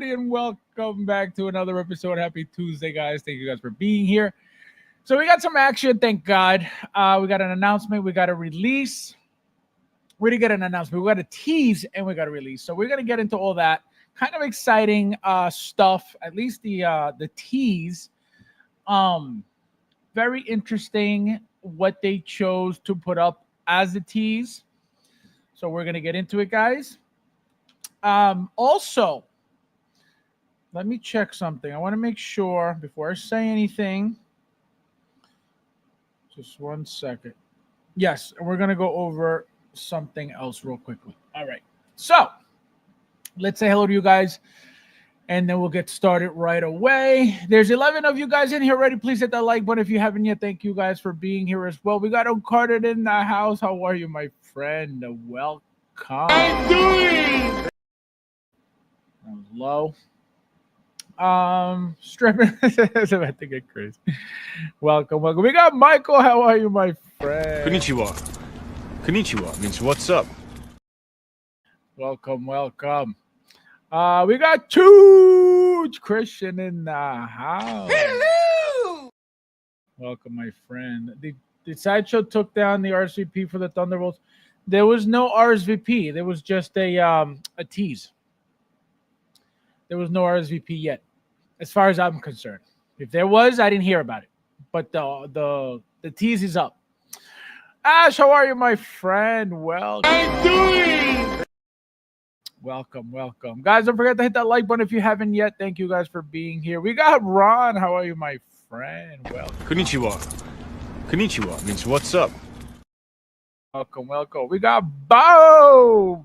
everybody, and welcome back to another episode. Happy Tuesday, guys. Thank you guys for being here. So we got some action, thank God. We got an announcement. We got a release. We didn't get an announcement. We got a tease, and we got a release. So we're going to get into all that. Kind of exciting stuff, at least the tease. Very interesting what they chose to put up as a tease. So we're going to get into it, guys. Also, let me check something. I want to make sure before I say anything. Just 1 second. Yes, and we're going to go over something else real quickly. All right. So let's say hello to you guys, and then we'll get started right away. There's 11 of you guys in here already. Please hit that like button if you haven't yet. Thank you guys for being here as well. We got Uncarded in the house. How are you, my friend? Welcome. I'm doing. That was low. Stripping is about to get crazy. Welcome. We got Michael. How are you, my friend? Konnichiwa. Konnichiwa means what's up. Welcome. We got Huge Christian in the house. Hello. Welcome, my friend. The sideshow took down the RSVP for the Thunderbolts. There was no RSVP. There was just a tease. There was no RSVP yet, as far as I'm concerned. If there was, I didn't hear about it. But the tease is up. Ash, how are you, my friend? Welcome. I'm doing. Welcome. Guys, don't forget to hit that like button if you haven't yet. Thank you guys for being here. We got Ron. How are you, my friend? Welcome. Konnichiwa means what's up. Welcome. We got Bo.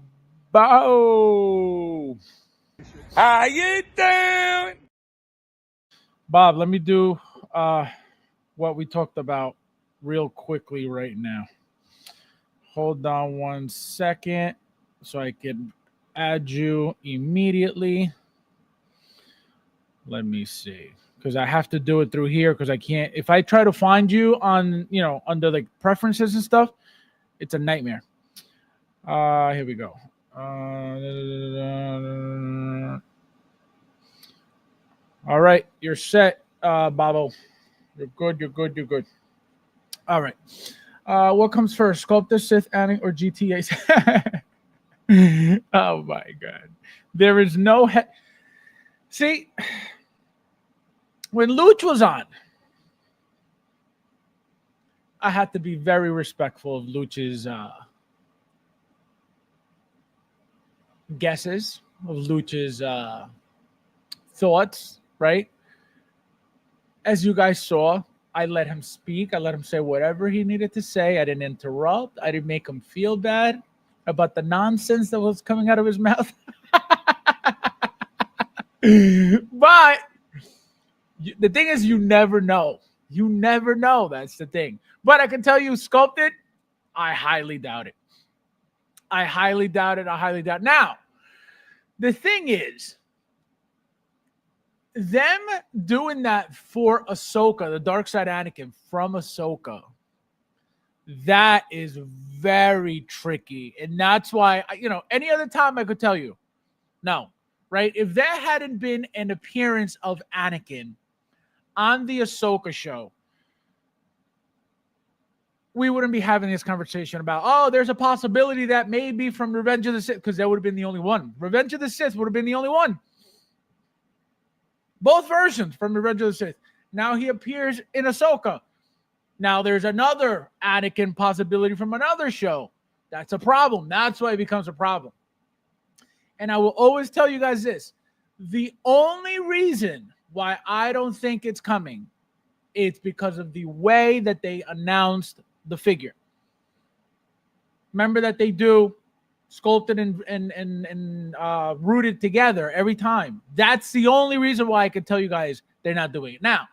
How you doing? Bob, let me do what we talked about real quickly right now. Hold on 1 second so I can add you immediately. Let me see, because I have to do it through here because I can't. If I try to find you on, under like preferences and stuff, it's a nightmare. Here we go. All right, you're set, Babo. You're good. All right. What comes first, Sculptor, Sith, Anning, or GTA? Oh my God. There is no See, when Luch was on, I had to be very respectful of Luch's guesses, of Luch's thoughts, right? As you guys saw, I let him speak. I let him say whatever he needed to say. I didn't interrupt. I didn't make him feel bad about the nonsense that was coming out of his mouth. But the thing is, you never know. You never know. That's the thing. But I can tell you, Sculpted, I highly doubt it. I highly doubt it. Now, the thing is, them doing that for Ahsoka, the Dark Side Anakin from Ahsoka, that is very tricky. And that's why, any other time I could tell you, no, right? If there hadn't been an appearance of Anakin on the Ahsoka show, we wouldn't be having this conversation about, there's a possibility that maybe from Revenge of the Sith, because that would have been the only one. Revenge of the Sith would have been the only one. Both versions from Revenge of the Sith. Now he appears in Ahsoka. Now there's another Anakin possibility from another show. That's a problem. That's why it becomes a problem. And I will always tell you guys this. The only reason why I don't think it's coming, it's because of the way that they announced the figure. Remember that they do sculpted and rooted together every time. That's the only reason why I can tell you guys they're not doing it. Now,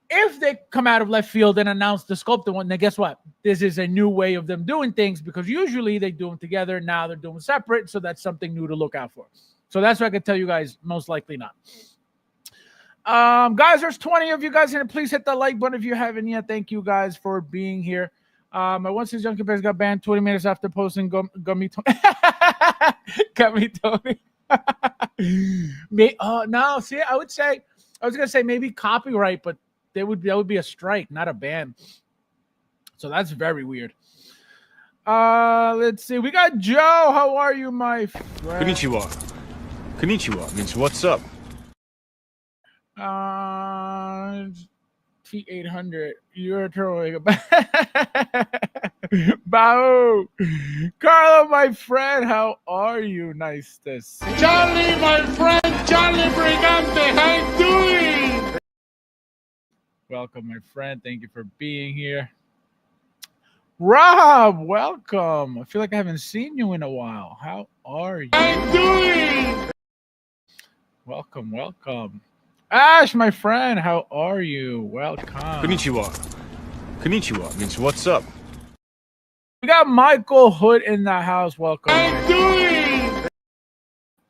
if they come out of left field and announce the sculpted one, then guess what? This is a new way of them doing things, because usually they do them together. Now they're doing separate, so that's something new to look out for. So that's what I can tell you guys, most likely not. Guys, there's 20 of you guys here. Please hit the like button if you haven't yet. Thank you guys for being here. My 1-6 Junkie Bears got banned 20 minutes after posting Gummy Tony. Gummy Tony. No, see, I was gonna say maybe copyright, but that would be a strike, not a ban. So that's very weird. Let's see. We got Joe. How are you, my friend? Konnichiwa. Konnichiwa means what's up. T800. You're throwing a Bao. Carlo, my friend, how are you? Nice to see you. Charlie, my friend, Charlie Brigante, how you doing? Welcome, my friend. Thank you for being here. Rob, welcome. I feel like I haven't seen you in a while. How are you? How you doing? Welcome, welcome. Ash, my friend, how are you? Welcome. Konnichiwa. Konnichiwa means what's up. We got Michael Hood in the house. Welcome. How you doing?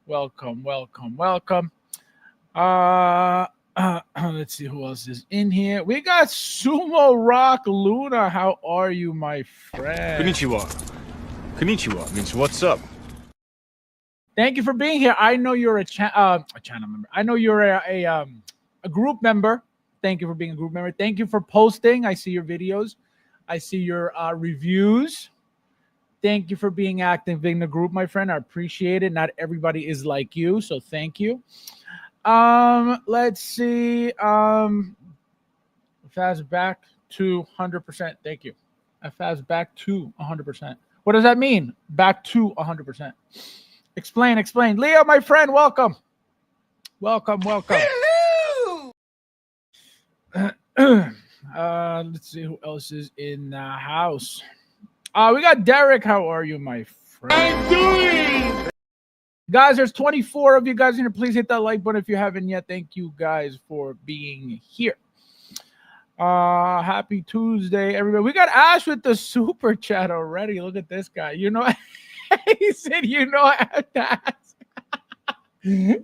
Welcome, welcome, welcome. Let's see who else is in here. We got Sumo Rock Luna. How are you, my friend? Konnichiwa. Konnichiwa means what's up. Thank you for being here. I know you're a channel member. I know you're a group member. Thank you for being a group member. Thank you for posting. I see your videos. I see your reviews. Thank you for being active in the group, my friend. I appreciate it. Not everybody is like you, so thank you. Let's see. Fast back to 100%. Thank you. Fast back to 100%. What does that mean? Back to 100%. Explain. Leo, my friend, welcome. Welcome. Let's see who else is in the house. We got Derek. How are you, my friend? How you doing? Guys, there's 24 of you guys in here. Please hit that like button if you haven't yet. Thank you guys for being here. Happy Tuesday, everybody. We got Ash with the super chat already. Look at this guy. You know, he said, you know, I have to ask.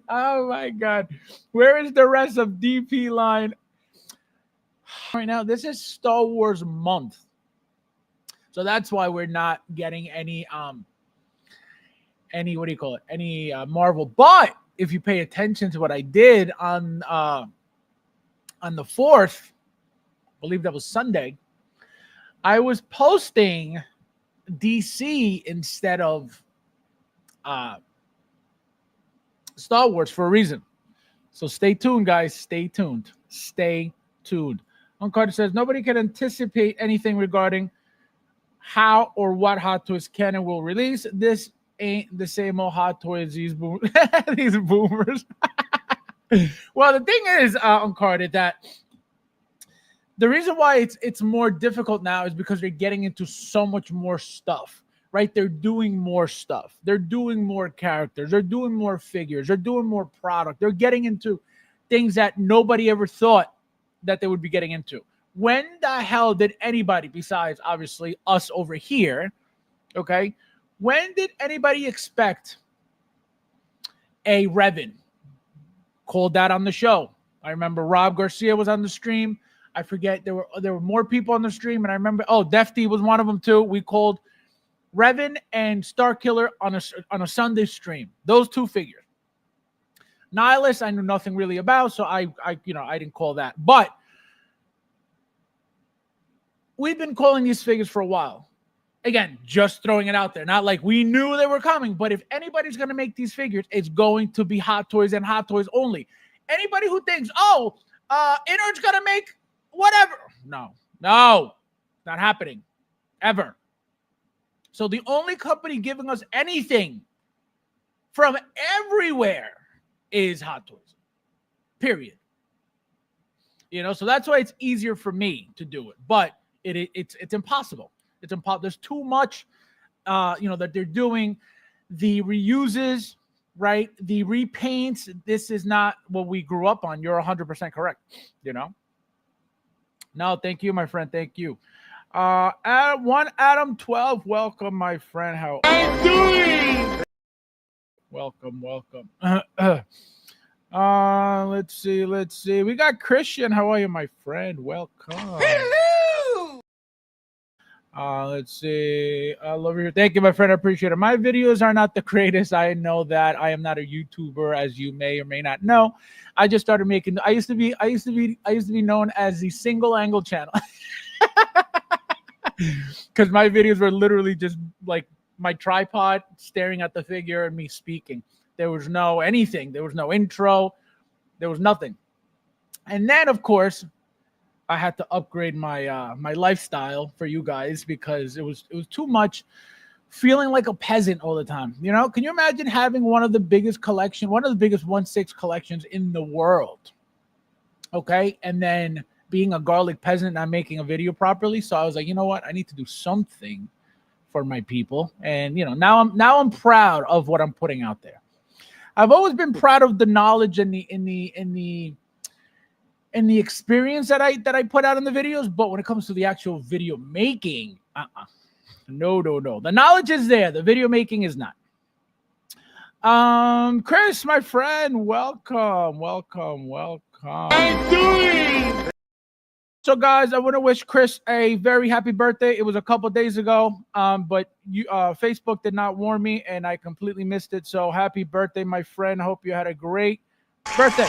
Oh my God. Where is the rest of DP line? Right now, this is Star Wars month. So that's why we're not getting any what do you call it? Any Marvel. But if you pay attention to what I did on the 4th, I believe that was Sunday, I was posting DC instead of Star Wars for a reason. So stay tuned, guys. Stay tuned. Carter says nobody can anticipate anything regarding how or what Hot Toys can and will release. This ain't the same old Hot Toys these boomers. Well, the thing is, Carter, that the reason why it's more difficult now is because they're getting into so much more stuff, right? They're doing more stuff. They're doing more characters. They're doing more figures. They're doing more product. They're getting into things that nobody ever thought that they would be getting into. When the hell did anybody, besides obviously us over here, okay, when did anybody expect a Revan? Called that on the show. I remember Rob Garcia was on the stream. I forget, there were more people on the stream, and I remember, Defty was one of them too. We called Revan and Starkiller on a Sunday stream. Those two figures. Nihilus, I knew nothing really about, so I didn't call that. But we've been calling these figures for a while. Again, just throwing it out there. Not like we knew they were coming, but if anybody's going to make these figures, it's going to be Hot Toys and Hot Toys only. Anybody who thinks, Innerd's going to make whatever. No, not happening. Ever. So the only company giving us anything from everywhere is Hot Toys. Period. So that's why it's easier for me to do it. But it's impossible. It's impossible. There's too much, that they're doing. The reuses, right? The repaints. This is not what we grew up on. You're 100% correct. No, thank you, my friend. Thank you. Adam 12. Welcome, my friend. How are you doing? Welcome. Let's see. We got Christian. How are you, my friend? Welcome. Hello. Let's see. I love you. Thank you, my friend. I appreciate it. My videos are not the greatest. I know that. I am not a YouTuber, as you may or may not know. I just started making. I used to be known as the single angle channel because my videos were literally just like my tripod staring at the figure and me speaking. There was no anything. There was no intro. There was nothing. And then, of course, I had to upgrade my my lifestyle for you guys because it was too much feeling like a peasant all the time. You know, can you imagine having one of the biggest 1/6 collections in the world? Okay, and then being a garlic peasant, not making a video properly. So I was like, you know what? I need to do something for my people. And you know, now I'm proud of what I'm putting out there. I've always been proud of the knowledge and the experience that I put out in the videos, but when it comes to the actual video making, no. The knowledge is there. The video making is not. Chris, my friend, welcome. How you doing? So, guys, I want to wish Chris a very happy birthday. It was a couple days ago, but Facebook did not warn me, and I completely missed it. So, happy birthday, my friend. Hope you had a great birthday.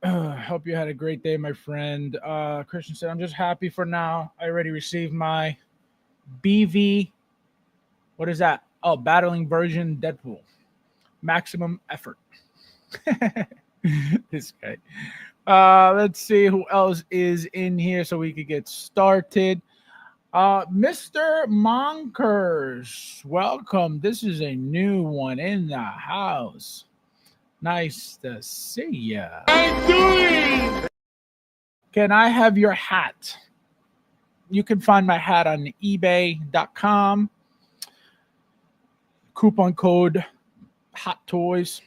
Hope you had a great day, my friend. Christian said, I'm just happy for now. I already received my BV. What is that? Oh, battling version Deadpool. Maximum effort. This guy. Let's see who else is in here so we could get started. Mr. Monkers, welcome. This is a new one in the house. Nice to see ya. How you doing? Can I have your hat? You can find my hat on ebay.com. Coupon code Hot Toys.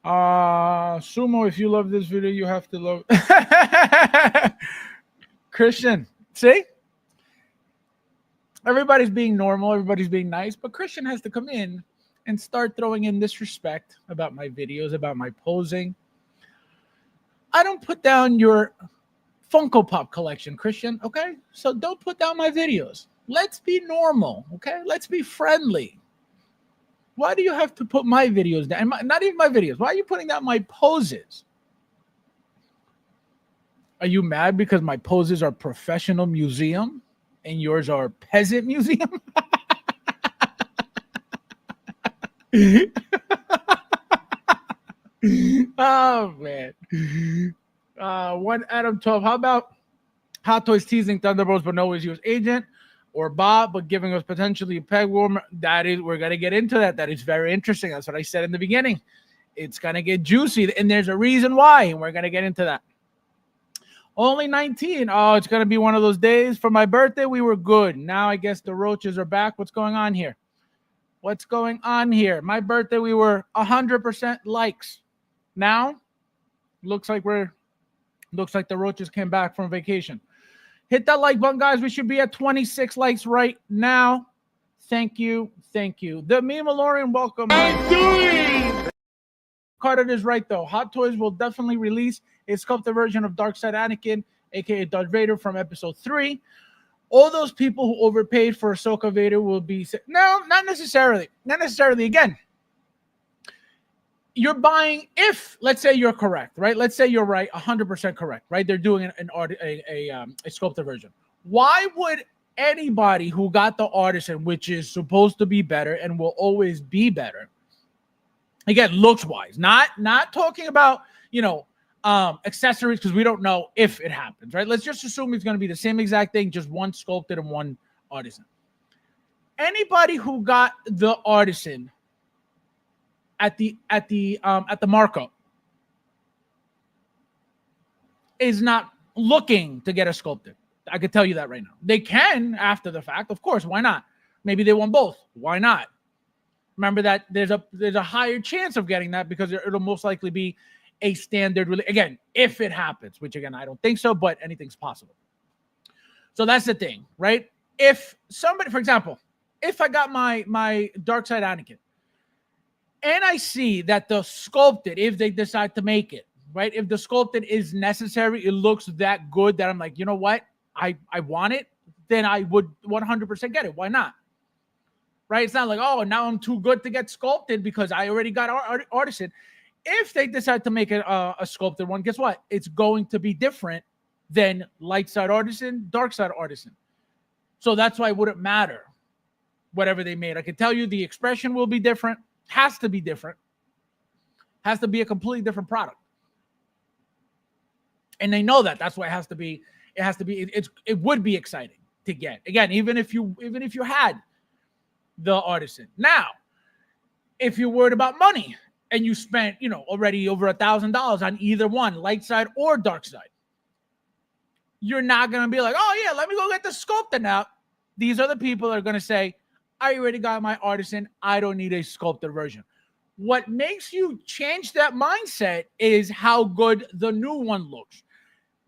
Sumo, if you love this video, you have to love Christian. See? Everybody's being normal, everybody's being nice, but Christian has to come in and start throwing in disrespect about my videos, about my posing. I don't put down your Funko Pop collection, Christian, okay? So don't put down my videos. Let's be normal, okay? Let's be friendly. Why do you have to put my videos down? Not even my videos. Why are you putting down my poses? Are you mad because my poses are professional museum and yours are peasant museum? Oh man. 1 Adam 12. How about Hot Toys teasing Thunderbolts but no use agent, or Bob but giving us potentially a peg warmer? We're gonna get into that. That is very interesting. That's what I said in the beginning. It's gonna get juicy, and there's a reason why, and we're gonna get into that. Only 19. Oh, it's gonna be one of those days. For my birthday, we were good. Now I guess the roaches are back. What's going on here? What's going on here? My birthday, we were 100% likes. Now, looks like the roaches came back from vacation. Hit that like button, guys. We should be at 26 likes right now. Thank you. The Memalorian, welcome. How you doing? Carter is right, though. Hot Toys will definitely release a sculpted version of Darkseid Anakin, a.k.a. Darth Vader from Episode 3. All those people who overpaid for Ahsoka Vader will be... No, not necessarily. Not necessarily. Again, you're buying... If, let's say you're correct, right? Let's say you're right, 100% correct, right? They're doing a sculpted version. Why would anybody who got the artisan, which is supposed to be better and will always be better, again, looks-wise, not talking about, accessories, because we don't know if it happens, right? Let's just assume it's going to be the same exact thing, just one sculpted and one artisan. Anybody who got the artisan at the markup is not looking to get a sculpted. I could tell you that right now. They can after the fact, of course. Why not? Maybe they want both. Why not? Remember that there's a higher chance of getting that because it'll most likely be a standard, again, if it happens, which again, I don't think so, but anything's possible. So that's the thing, right? If somebody, for example, if I got my Darkseid Anakin and I see that the sculpted, if they decide to make it, right? If the sculpted is necessary, it looks that good that I'm like, you know what? I want it, then I would 100% get it. Why not? Right? It's not like, oh, now I'm too good to get sculpted because I already got artisan. If they decide to make a sculpted one, guess what? It's going to be different than light side artisan, dark side artisan. So that's why it wouldn't matter whatever they made. I can tell you the expression will be different, has to be different, has to be a completely different product. And they know that. That's why it has to be. It would be exciting to get. Again, even if you had the artisan. Now, if you're worried about money and you spent, already over $1,000 on either one, light side or dark side, you're not going to be like, oh yeah, let me go get the sculpted now. These other people are going to say, I already got my artisan. I don't need a sculpted version. What makes you change that mindset is how good the new one looks.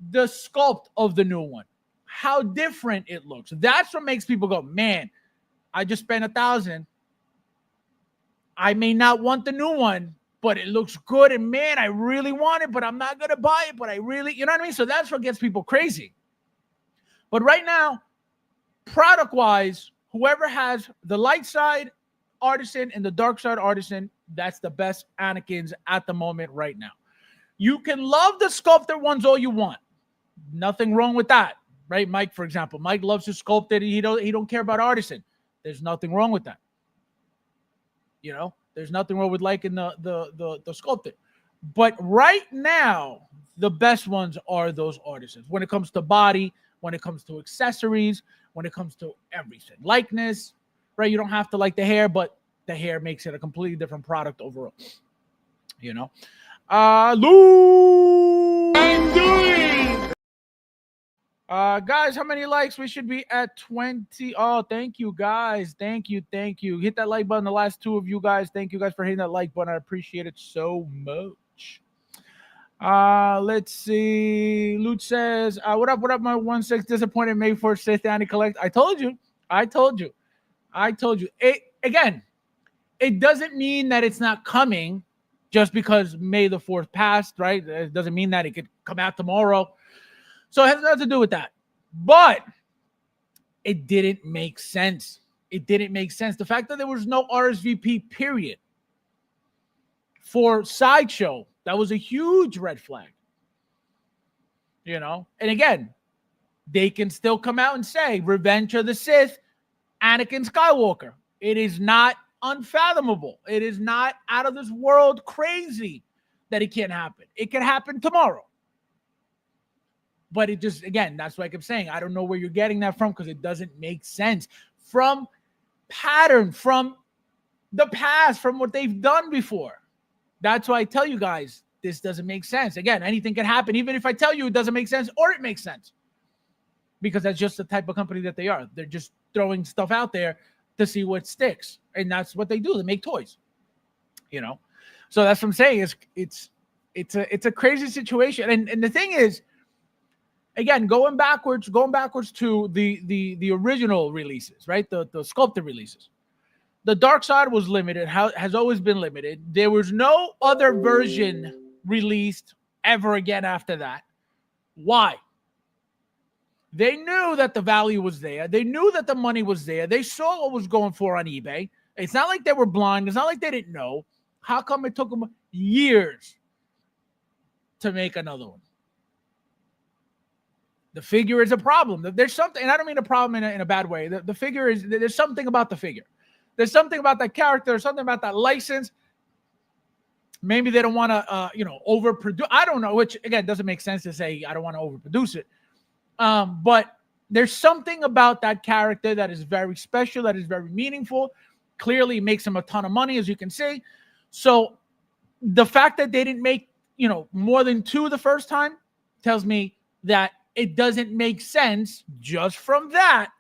The sculpt of the new one, how different it looks. That's what makes people go, man, I just spent $1,000. I may not want the new one, but it looks good. And man, I really want it, but I'm not going to buy it. But I really, you know what I mean? So that's what gets people crazy. But right now, product wise, whoever has the light side artisan and the dark side artisan, that's the best Anakins at the moment right now. You can love the sculpted ones all you want. Nothing wrong with that, right? Mike, for example, Mike loves his sculpted. He don't care about artisan. There's nothing wrong with that. There's nothing wrong with liking the sculpted. But right now, the best ones are those artisans. When it comes to body, when it comes to accessories, when it comes to everything, likeness, right? You don't have to like the hair, but the hair makes it a completely different product overall. Lou. I'm doing. Guys, how many likes? We should be at 20. Oh, thank you, guys. Thank you. Hit that like button. The last two of you guys. Thank you guys for hitting that like button. I appreciate it so much. Let's see. Luke says, what up, my 1/6 disappointed May 4th Sith Anti-Collect. I told you. It doesn't mean that it's not coming just because May the 4th passed, right? It doesn't mean that it could come out tomorrow. So it has nothing to do with that. But it didn't make sense. The fact that there was no RSVP period for Sideshow, that was a huge red flag. And again, they can still come out and say Revenge of the Sith, Anakin Skywalker. It is not unfathomable. It is not out of this world crazy that it can't happen. It can happen tomorrow. But it just, again, that's why I kept saying, I don't know where you're getting that from because it doesn't make sense from pattern, from the past, from what they've done before. That's why I tell you guys, this doesn't make sense. Again, anything can happen, even if I tell you it doesn't make sense or it makes sense. Because that's just the type of company that they are. They're just throwing stuff out there to see what sticks. And that's what they do. They make toys. So that's what I'm saying. It's a crazy situation. And the thing is, again, going backwards to the original releases, right? The sculpted releases. The dark side was limited, has always been limited. There was no other version released ever again after that. Why? They knew that the value was there. They knew that the money was there. They saw what was going for on eBay. It's not like they were blind. It's not like they didn't know. How come it took them years to make another one? The figure is a problem. There's something, and I don't mean a problem in a bad way. The figure is, there's something about the figure. There's something about that character, something about that license. Maybe they don't want to, overproduce. I don't know, which, again, doesn't make sense to say I don't want to overproduce it. But there's something about that character that is very special, that is very meaningful. Clearly makes them a ton of money, as you can see. So the fact that they didn't make, more than two the first time tells me that it doesn't make sense just from that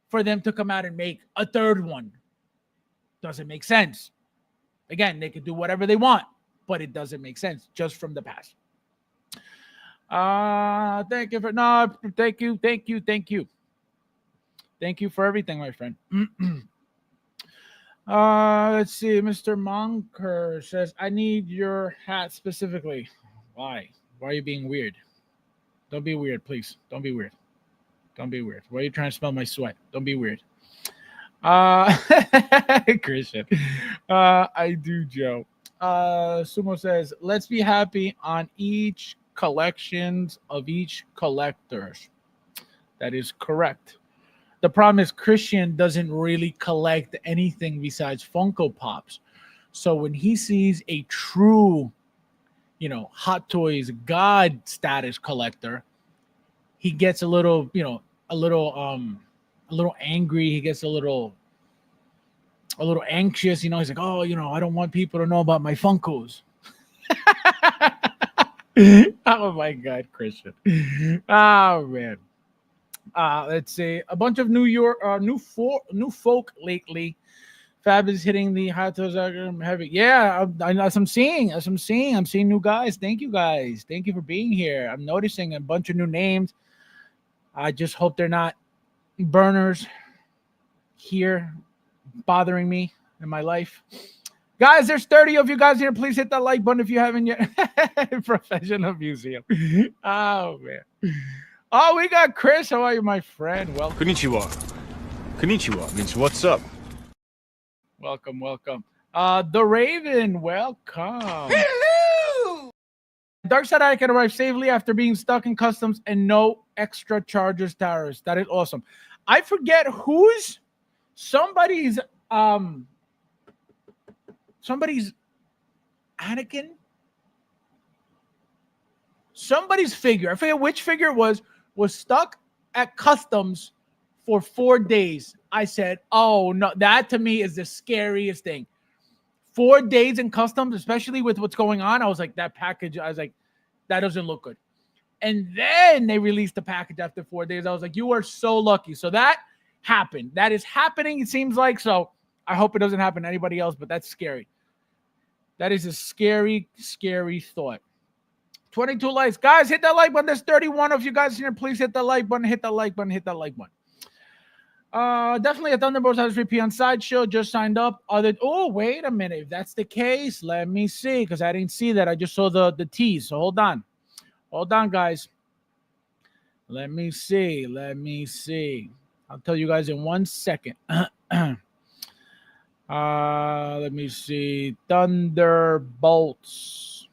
for them to come out and make a third one. Doesn't make sense. Again, they could do whatever they want, but it doesn't make sense just from the past. Thank you for everything, my friend. Let's see. Mr. Monker says, I need your hat specifically. Why? Why are you being weird? Don't be weird, please. Don't be weird. Don't be weird. Why are you trying to smell my sweat? Don't be weird. Uh Christian. I do, Joe. Sumo says, let's be happy on each collections of each collectors. That is correct. The problem is Christian doesn't really collect anything besides Funko Pops. So when he sees a true, Hot Toys God status collector, he gets a little, a little angry. He gets a little anxious. He's like, oh, I don't want people to know about my Funkos. Oh my God, Christian. Oh man. Let's see. A bunch of new folk lately. Fab is hitting the hot toes heavy. Yeah, as I'm seeing. I'm seeing new guys. Thank you guys. Thank you for being here. I'm noticing a bunch of new names. I just hope they're not burners here bothering me in my life. Guys, there's 30 of you guys here. Please hit that like button if you haven't yet. Professional museum. Oh man. Oh, we got Chris. How are you, my friend? Welcome. Konnichiwa. Konnichiwa means what's up. Welcome. The Raven, welcome. Hello! Dark Side I can arrive safely after being stuck in customs and no extra charges tariffs. That is awesome. I forget somebody's Anakin. Somebody's figure. I forget which figure it was stuck at customs for 4 days. I said, oh no, that to me is the scariest thing. 4 days in customs, especially with what's going on. I was like, that doesn't look good. And then they released the package after 4 days. I was like, you are so lucky. So that happened. That is happening, it seems like. So I hope it doesn't happen to anybody else, but that's scary. That is a scary, scary thought. 22 likes. Guys, hit that like button. There's 31 of you guys here. Please hit the like button. Hit the like button. Hit that like button. Definitely a Thunderbolts has repeat on Sideshow. Just signed up. Oh, wait a minute. If that's the case, let me see, because I didn't see that. I just saw the tease. So hold on. Hold on, guys. Let me see. I'll tell you guys in 1 second. Let me see. Thunderbolts.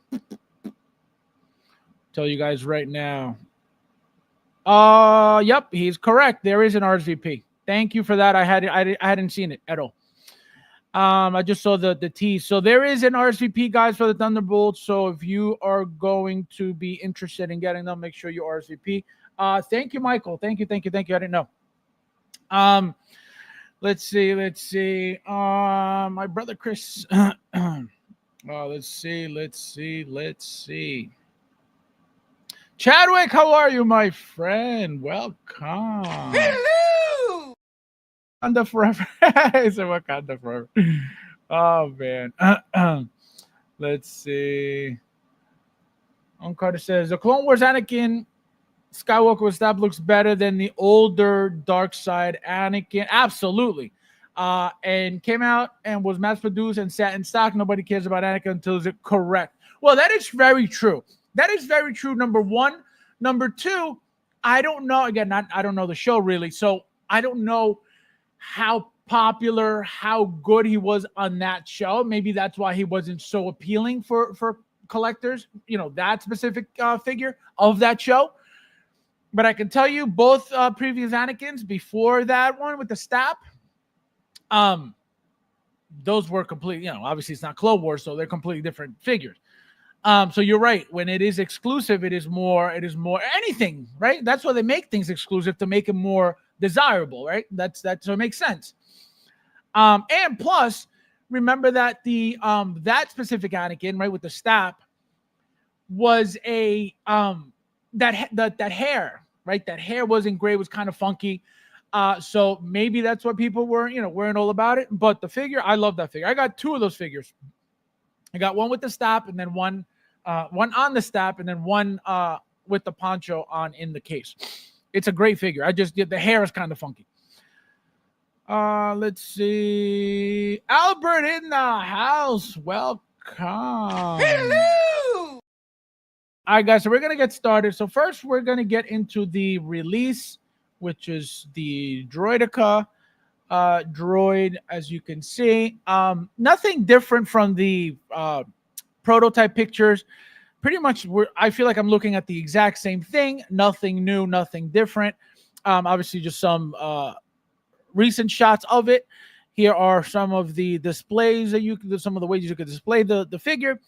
Tell you guys right now. Yep, he's correct. There is an RSVP. Thank you for that. I hadn't seen it at all. I just saw the tease. So there is an RSVP, guys, for the Thunderbolts. So if you are going to be interested in getting them, make sure you RSVP. Thank you, Michael. Thank you. I didn't know. Let's see. My brother Chris. Let's see. Chadwick, how are you, my friend? Welcome. Hello! Wakanda forever. It's a Wakanda forever. Oh man. Let's see. Carter says the Clone Wars Anakin Skywalker with staff looks better than the older dark side Anakin. Absolutely. And came out and was mass produced and sat in stock. Nobody cares about Anakin until it's correct. Well, that is very true. Number one. Number two, I don't know. Again, I don't know the show really. So I don't know how popular, how good he was on that show. Maybe that's why he wasn't so appealing for collectors, that specific figure of that show. But I can tell you both previous Anakins before that one with the stap, those were completely, obviously it's not Clone Wars, so they're completely different figures. So you're right. When it is exclusive, it is more anything, right? That's why they make things exclusive, to make it more desirable, right? That's so it makes sense. And plus, remember that the that specific Anakin, right, with the stap, was a that hair, right? That hair wasn't great, was kind of funky. So maybe that's what people weren't all about it. But the figure, I love that figure. I got two of those figures. I got one with the stap, and then one on the stap, and then one with the poncho on in the case. It's a great figure. The hair is kind of funky. Let's see. Albert in the house. Welcome. Hello. All right, guys. So we're gonna get started. So first, we're gonna get into the release, which is the Droidica droid. As you can see, nothing different from the prototype pictures. Pretty much, I feel like I'm looking at the exact same thing. Nothing new, nothing different. Obviously, just some recent shots of it. Here are some of the displays that some of the ways you could display the figure.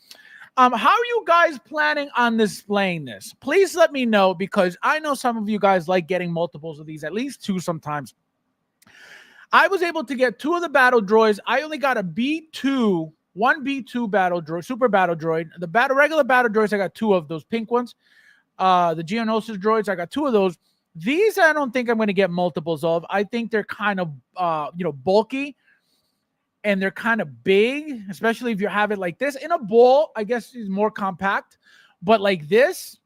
How are you guys planning on displaying this? Please let me know, because I know some of you guys like getting multiples of these, at least 2 sometimes. I was able to get 2 of the battle droids. I only got a B2, one B2 battle droid, super battle droid. The regular battle droids, I got 2 of those pink ones. The Geonosis droids, I got 2 of those. These I don't think I'm going to get multiples of. I think they're kind of bulky, and they're kind of big, especially if you have it like this. In a ball, I guess is more compact, but like this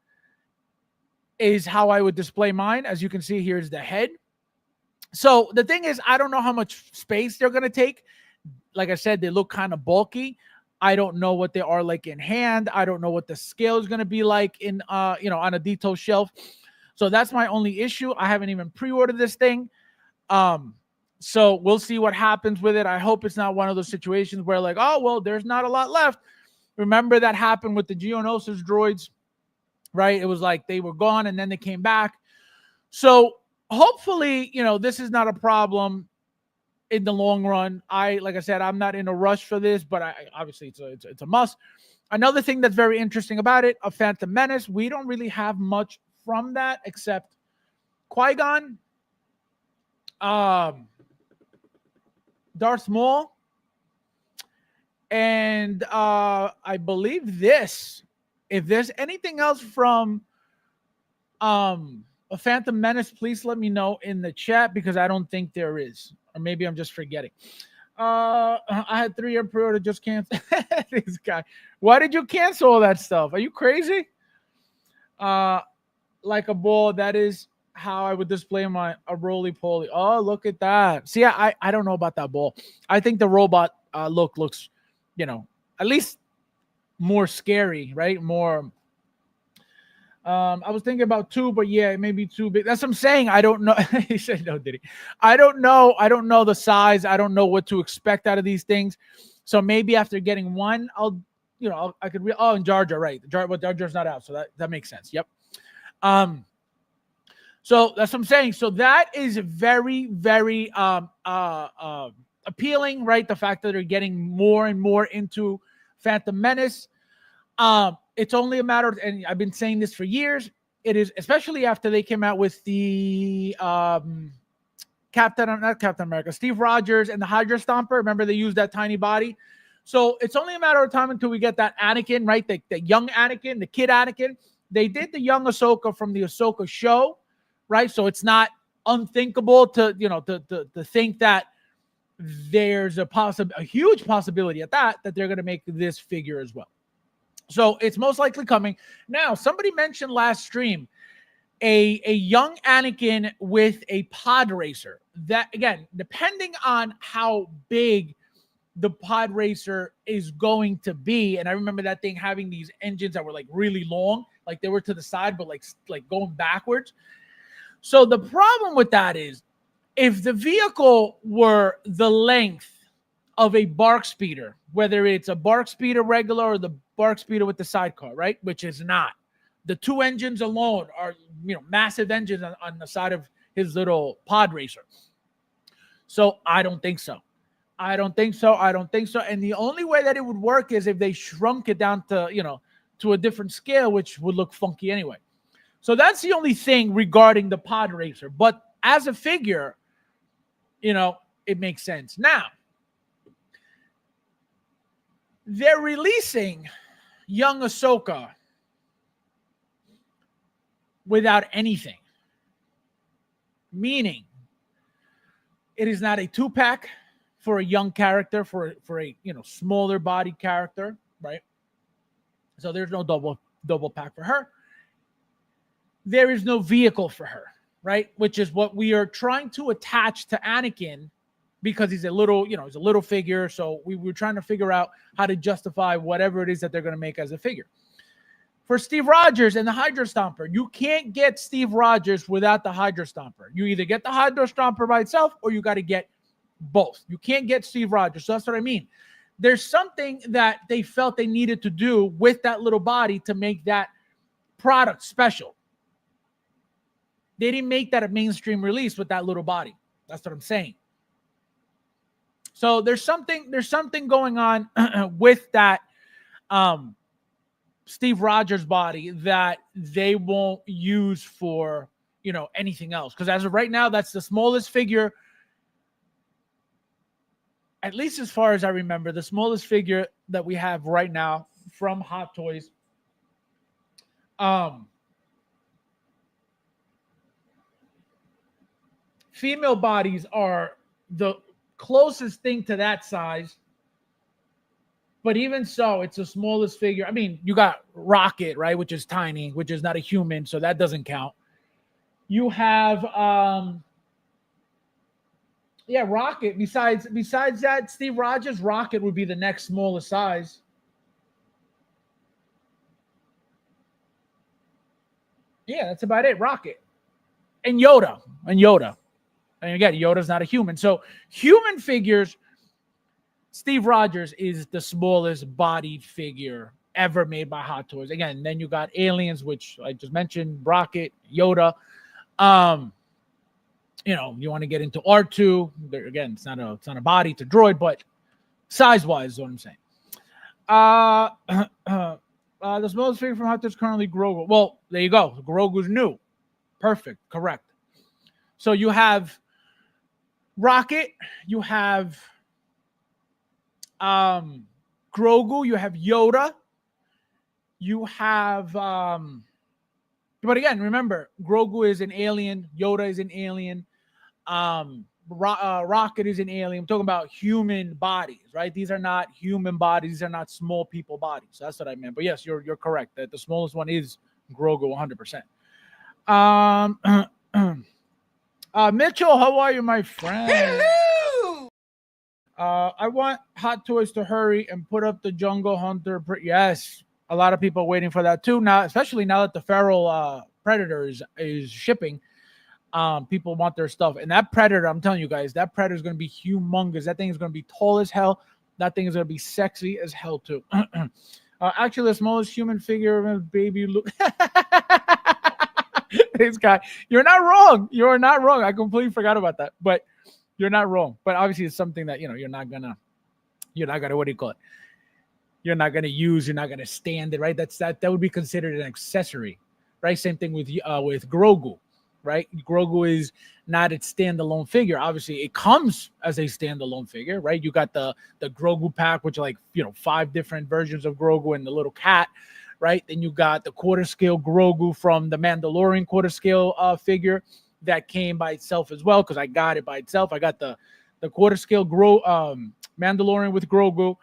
is how I would display mine. As you can see, here's the head. So the thing is, I don't know how much space they're going to take. Like I said, they look kind of bulky. I don't know what they are like in hand. I don't know what the scale is going to be like in on a detail shelf. So that's my only issue. I haven't even pre-ordered this thing. So we'll see what happens with it. I hope it's not one of those situations where like, oh, well, there's not a lot left. Remember that happened with the Geonosis droids, right? It was like they were gone and then they came back. So hopefully, this is not a problem in the long run. Like I said, I'm not in a rush for this, but obviously it's a must. Another thing that's very interesting about it, a Phantom Menace. We don't really have much from that except Qui-Gon, Darth Maul, and I believe this. If there's anything else from a Phantom Menace, please let me know in the chat, because I don't think there is, or maybe I'm just forgetting. I had 3-year pre-order, just canceled. This guy, why did you cancel all that stuff? Are you crazy? Like a ball. That is how I would display a roly-poly. Oh, look at that. See, I don't know about that ball. I think the robot looks, at least more scary, right? More. I was thinking about 2, but yeah, maybe 2 big. That's what I'm saying. I don't know. He said no, did he? I don't know. I don't know the size. I don't know what to expect out of these things. So maybe after getting 1, I could. And Jar Jar, right? Jar Jar's not out, so that makes sense. Yep. So that's what I'm saying. So that is very, very appealing, right? The fact that they're getting more and more into Phantom Menace. It's only a matter of, and I've been saying this for years, it is, especially after they came out with the not Captain America, Steve Rogers and the Hydra Stomper. Remember, they used that tiny body. So it's only a matter of time until we get that Anakin, right? The young Anakin, the kid Anakin. They did the young Ahsoka from the Ahsoka show, right? So it's not unthinkable to think that there's a huge possibility at that they're going to make this figure as well. So it's most likely coming. Now, somebody mentioned last stream a young Anakin with a pod racer. That, again, depending on how big the pod racer is going to be. And I remember that thing having these engines that were like really long, like they were to the side, but like going backwards. So the problem with that is, if the vehicle were the length of a bark speeder, whether it's a bark speeder regular or the bark speeder with the sidecar, right? Which is not. The 2 engines alone are, massive engines on the side of his little pod racer. So I don't think so. I don't think so. And the only way that it would work is if they shrunk it down to, to a different scale, which would look funky anyway. So that's the only thing regarding the pod racer. But as a figure, it makes sense. Now, they're releasing young Ahsoka without anything. Meaning, it is not a 2-pack for a young character, for a smaller body character, right? So there's no double pack for her. There is no vehicle for her, right? Which is what we are trying to attach to Anakin because he's a little, he's a little figure. So we were trying to figure out how to justify whatever it is that they're going to make as a figure. For Steve Rogers and the Hydra Stomper, you can't get Steve Rogers without the Hydra Stomper. You either get the Hydra Stomper by itself or you got to get both. You can't get Steve Rogers. So that's what I mean. There's something that they felt they needed to do with that little body to make that product special. They didn't make that a mainstream release with that little body. That's what I'm saying. So there's something going on with that Steve Rogers body that they won't use for, anything else. Because as of right now, that's the smallest figure, at least as far as I remember, the smallest figure that we have right now from Hot Toys. Female bodies are the closest thing to that size. But even so, it's the smallest figure. I mean, you got Rocket, right, which is tiny, which is not a human, so that doesn't count. You have Rocket. Besides that, Steve Rogers, Rocket would be the next smallest size. Yeah, that's about it. Rocket. And Yoda. And again, Yoda's not a human. So human figures, Steve Rogers is the smallest bodied figure ever made by Hot Toys. Again, then you got aliens, which I just mentioned, Rocket, Yoda. You want to get into R2. Again, it's not a body, it's a droid, but size-wise is what I'm saying. The smallest figure from Hot Toys currently Grogu. Well, there you go. Grogu's new. Perfect. Correct. So you have Rocket, you have Grogu, you have Yoda, you have but again, remember, Grogu is an alien, Yoda is an alien, Rocket is an alien. I'm talking about human bodies, right? These are not human bodies, these are not small people bodies. So that's what I meant. But yes, you're correct that the smallest one is Grogu 100%. Mitchell, how are you, my friend? Hello! I want Hot Toys to hurry and put up the Jungle Hunter. Yes, a lot of people are waiting for that too now, especially now that the Feral Predator is shipping. People want their stuff. And that Predator, I'm telling you guys, that Predator is going to be humongous. That thing is going to be tall as hell. That thing is going to be sexy as hell too. Actually, the smallest human figure of baby Luke. This guy, you're not wrong. You're not wrong. I completely forgot about that, but you're not wrong. But obviously, it's something that you're not gonna what do you call it? You're not gonna use. You're not gonna stand it, right? That would be considered an accessory, right? Same thing with Grogu, right? Grogu is not a standalone figure. Obviously, it comes as a standalone figure, right? You got the Grogu pack, which are like 5 different versions of Grogu and the little cat. Right, then you got the quarter scale Grogu from the Mandalorian quarter scale figure that came by itself as well, because I got it by itself. I got the quarter scale Mandalorian with Grogu,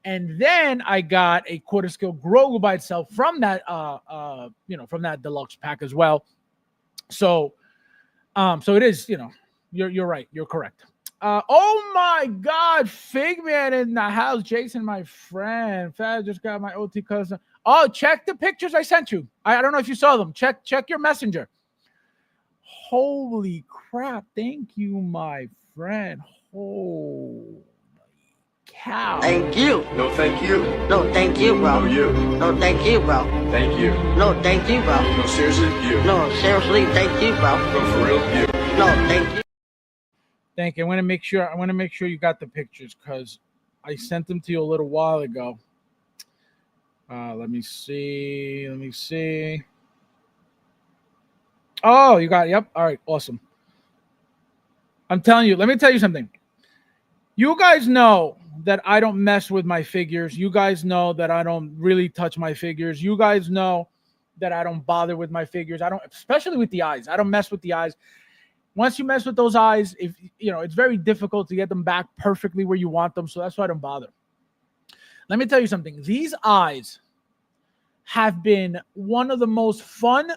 and then I got a quarter scale Grogu by itself from that from that deluxe pack as well. So it is, you're right, you're correct. Oh my God, Figman in the house. Jason, my friend. Fab just got my OT cousin. Oh, check the pictures I sent you. I don't know if you saw them. Check your messenger. Holy crap. Thank you, my friend. Holy cow. Thank you. No, thank you. No, thank you, bro. No, you. No, thank you, bro. Thank you. No, thank you, bro. No, seriously, you. No, seriously, thank you, bro. No, for real, you. No, thank you. Thank you. I want to make sure you got the pictures because I sent them to you a little while ago. Let me see. Oh, you got it. Yep. All right. Awesome. I'm telling you, let me tell you something. You guys know that I don't mess with my figures. You guys know that I don't really touch my figures. You guys know that I don't bother with my figures. I don't, especially with the eyes. I don't mess with the eyes. Once you mess with those eyes, it's very difficult to get them back perfectly where you want them. So that's why I don't bother. Let me tell you something. These eyes have been one of the most fun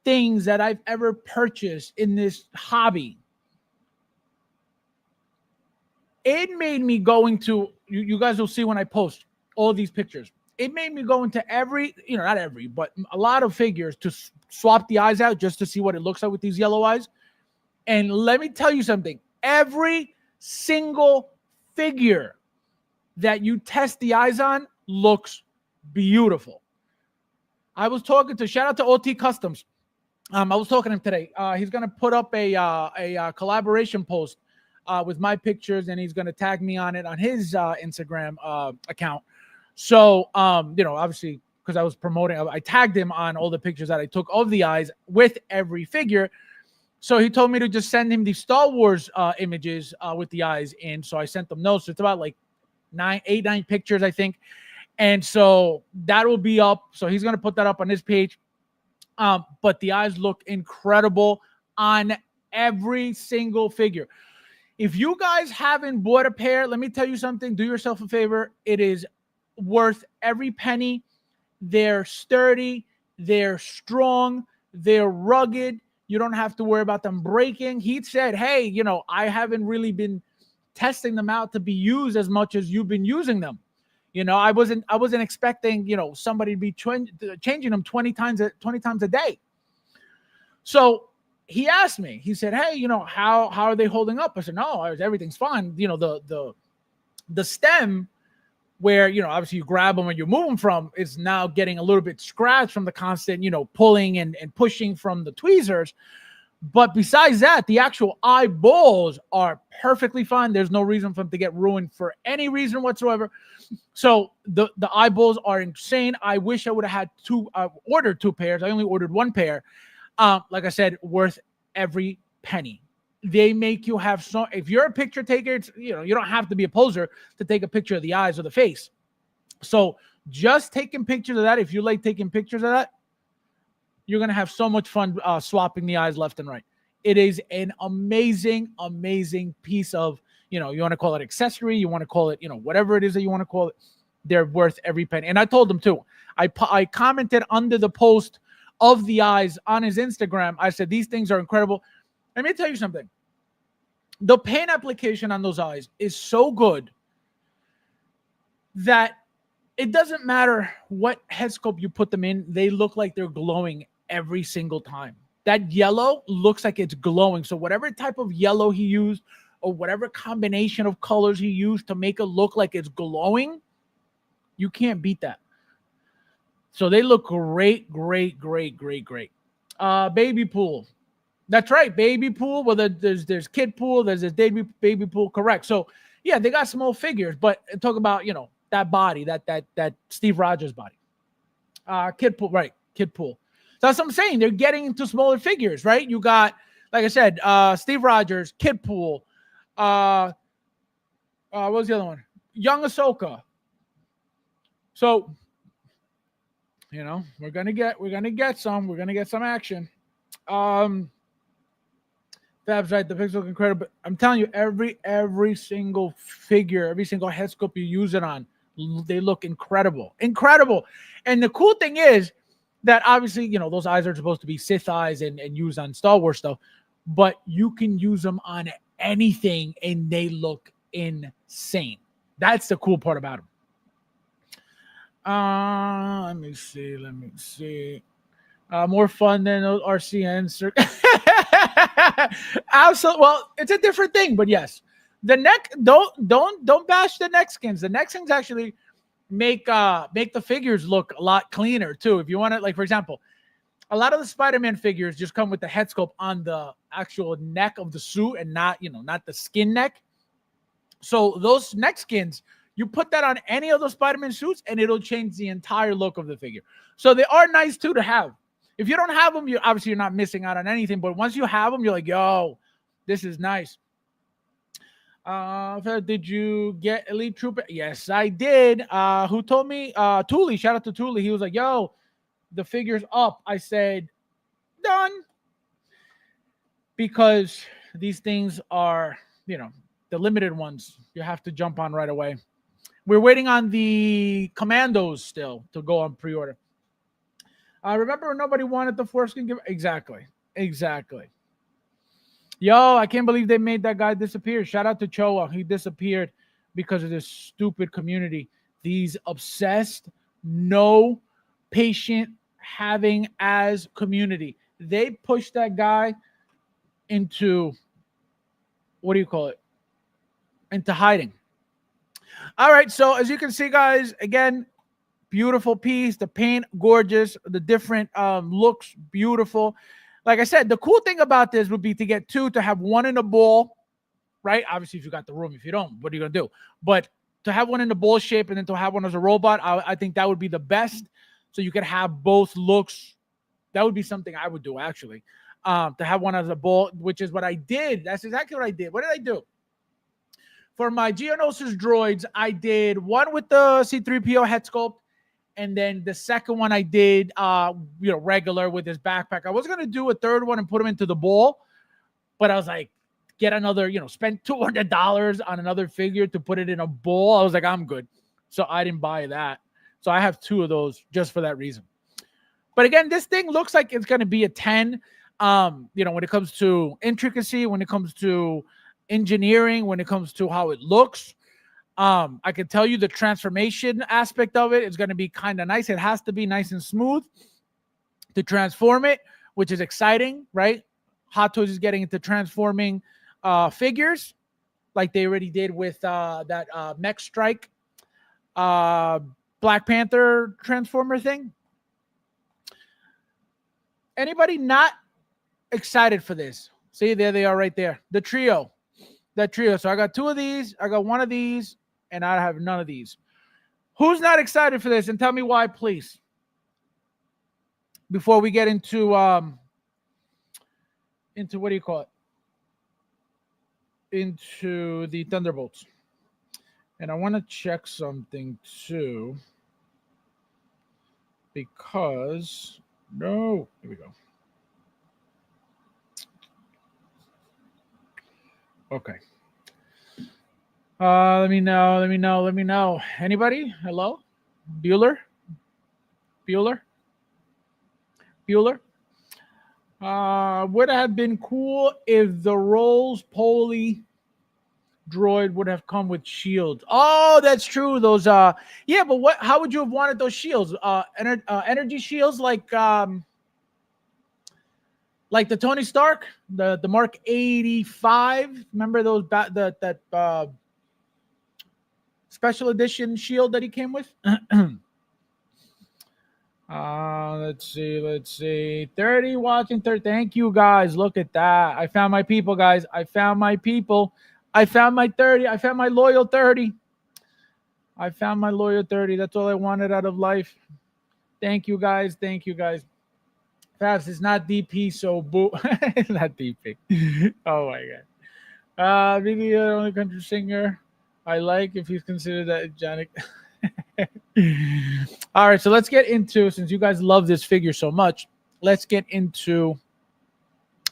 things that I've ever purchased in this hobby. it made me go into, you guys will see when I post all these pictures. It made me go into every, not every, but a lot of figures to swap the eyes out just to see what it looks like with these yellow eyes. And let me tell you something. Every single figure that you test the eyes on looks beautiful. I was talking to, shout out to OT Customs. I was talking to him today. He's going to put up a collaboration post with my pictures, and he's going to tag me on it on his Instagram account. So, obviously, because I was promoting, I tagged him on all the pictures that I took of the eyes with every figure. So he told me to just send him the Star Wars images with the eyes in. So I sent them those. So it's about like 9 pictures, I think. And so that will be up. So he's going to put that up on his page. But the eyes look incredible on every single figure. If you guys haven't bought a pair, let me tell you something. Do yourself a favor. It is worth every penny. They're sturdy. They're strong. They're rugged. You don't have to worry about them breaking. He said, hey, I haven't really been testing them out to be used as much as you've been using them. I wasn't expecting, somebody to be changing them 20 times a day. So he asked me, he said, hey, how are they holding up? I said, no, everything's fine. The stem where, obviously you grab them and you move them from is now getting a little bit scratched from the constant, pulling and pushing from the tweezers. But besides that, the actual eyeballs are perfectly fine. There's no reason for them to get ruined for any reason whatsoever. So the eyeballs are insane. I wish I would have had ordered 2 pairs. I only ordered 1 pair. Like I said, worth every penny. They make you have if you're a picture taker, it's, you don't have to be a poser to take a picture of the eyes or the face. So just taking pictures of that, if you like taking pictures of that, you're going to have so much fun swapping the eyes left and right. It is an amazing, amazing piece of, you want to call it accessory, you want to call it, whatever it is that you want to call it. They're worth every penny. And I told them too. I commented under the post of the eyes on his Instagram. I said, these things are incredible. Let me tell you something. The paint application on those eyes is so good that it doesn't matter what head sculpt you put them in. They look like they're glowing every single time. That yellow looks like it's glowing. So whatever type of yellow he used or whatever combination of colors he used to make it look like it's glowing, you can't beat that. So they look great, great, great, great, great. Baby pool. That's right, baby pool. Well, there's kid pool, there's this baby pool. Correct. So yeah, they got small figures, but talk about that body, that Steve Rogers body. Kid pool, right? Kid pool. So that's what I'm saying. They're getting into smaller figures, right? You got, like I said, Steve Rogers, kid pool. What was the other one? Young Ahsoka. So we're gonna get some action. Fab's right. The pics look incredible. I'm telling you, every single figure, every single head sculpt you use it on, they look incredible. Incredible. And the cool thing is that obviously, those eyes are supposed to be Sith eyes and used on Star Wars stuff, but you can use them on anything and they look insane. That's the cool part about them. Let me see. More fun than RCN. Absolutely. Well, it's a different thing, but yes, the neck. Don't bash the neck skins. The neck skins actually make the figures look a lot cleaner too. If you want to, like for example, a lot of the Spider-Man figures just come with the head sculpt on the actual neck of the suit and not the skin neck. So those neck skins, you put that on any of those Spider-Man suits and it'll change the entire look of the figure. So they are nice too to have. If you don't have them, you're not missing out on anything. But once you have them, you're like, yo, this is nice. Did you get Elite Trooper? Yes, I did. Who told me? Thule. Shout out to Thule. He was like, yo, the figure's up. I said, done. Because these things are, the limited ones. You have to jump on right away. We're waiting on the Commandos still to go on pre-order. Remember, nobody wanted the foreskin give. Exactly. Yo, I can't believe they made that guy disappear. Shout out to Choa. He disappeared because of this stupid community. These obsessed, no patient having as community. They pushed that guy into, what do you call it? Into hiding. All right, so as you can see, guys, again, beautiful piece. The paint, gorgeous. The different looks, beautiful. Like I said, the cool thing about this would be to get two, to have one in the ball, right? Obviously, if you got the room. If you don't, what are you going to do? But to have one in the ball shape and then to have one as a robot, I think that would be the best. So you could have both looks. That would be something I would do, actually. To have one as a ball, which is what I did. That's exactly what I did. What did I do? For my Geonosis droids, I did one with the C-3PO head sculpt. And then the second one I did, regular with his backpack. I was going to do a third one and put him into the ball. But I was like, get another, spend $200 on another figure to put it in a bowl. I was like, I'm good. So I didn't buy that. So I have two of those just for that reason. But again, this thing looks like it's going to be a 10. When it comes to intricacy, when it comes to engineering, when it comes to how it looks. I can tell you the transformation aspect of it is going to be kind of nice. It has to be nice and smooth to transform it, which is exciting, right? Hot Toys is getting into transforming figures like they already did with that Mech Strike Black Panther transformer thing. Anybody not excited for this? See, there they are right there. The trio. That trio. So I got two of these. I got one of these. And I have none of these. Who's not excited for this? And tell me why, please. Before we get into what do you call it? Into the Thunderbolts. And I want to check something too. Because here we go. Okay. Let me know. Anybody? Hello? Bueller? Would have been cool if the Rolls Poly droid would have come with shields. Oh, that's true. Those but how would you have wanted those shields? Energy shields like the Tony Stark, the Mark 85. Remember those that special edition shield that he came with? Let's see. 30 watching. 30. Thank you, guys. Look at that. I found my people, guys. I found my people. I found my 30. I found my loyal 30. That's all I wanted out of life. Thank you, guys. Fabs, it's not DP, so boo. It's not DP. Oh, my God. Really the only country singer I like, if he's considered that Johnny. All right, so let's get into, since you guys love this figure so much, let's get into,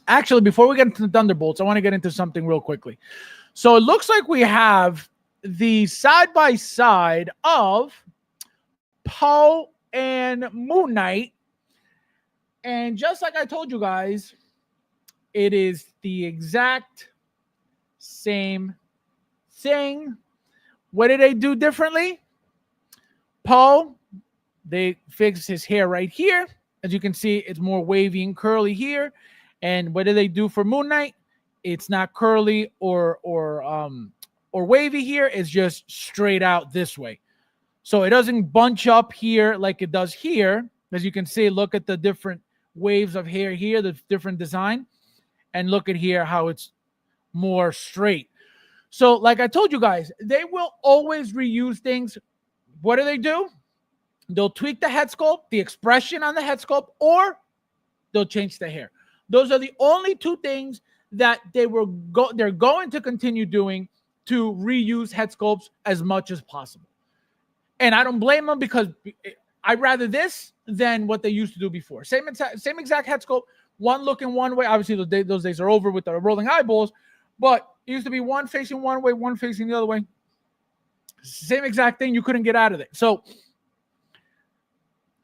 actually, before we get into the Thunderbolts, I want to get into something real quickly. So it looks like we have the side-by-side of Poe and Moon Knight. And just like I told you guys, it is the exact same thing. What did they do differently? Poe, they fixed his hair right here. As you can see, it's more wavy and curly here. And what do they do for Moon Knight? It's not curly or wavy here. It's just straight out this way. So it doesn't bunch up here like it does here. As you can see, look at the different waves of hair here, the different design. And look at here how it's more straight. So like I told you guys, they will always reuse things. What do? They'll tweak the head sculpt, the expression on the head sculpt, or they'll change the hair. Those are the only two things that they're going to continue doing to reuse head sculpts as much as possible. And I don't blame them, because I'd rather this than what they used to do before. Same exact head sculpt, one looking one way. Obviously, those days are over with the rolling eyeballs, but it used to be one facing one way, one facing the other way. Same exact thing. You couldn't get out of it. So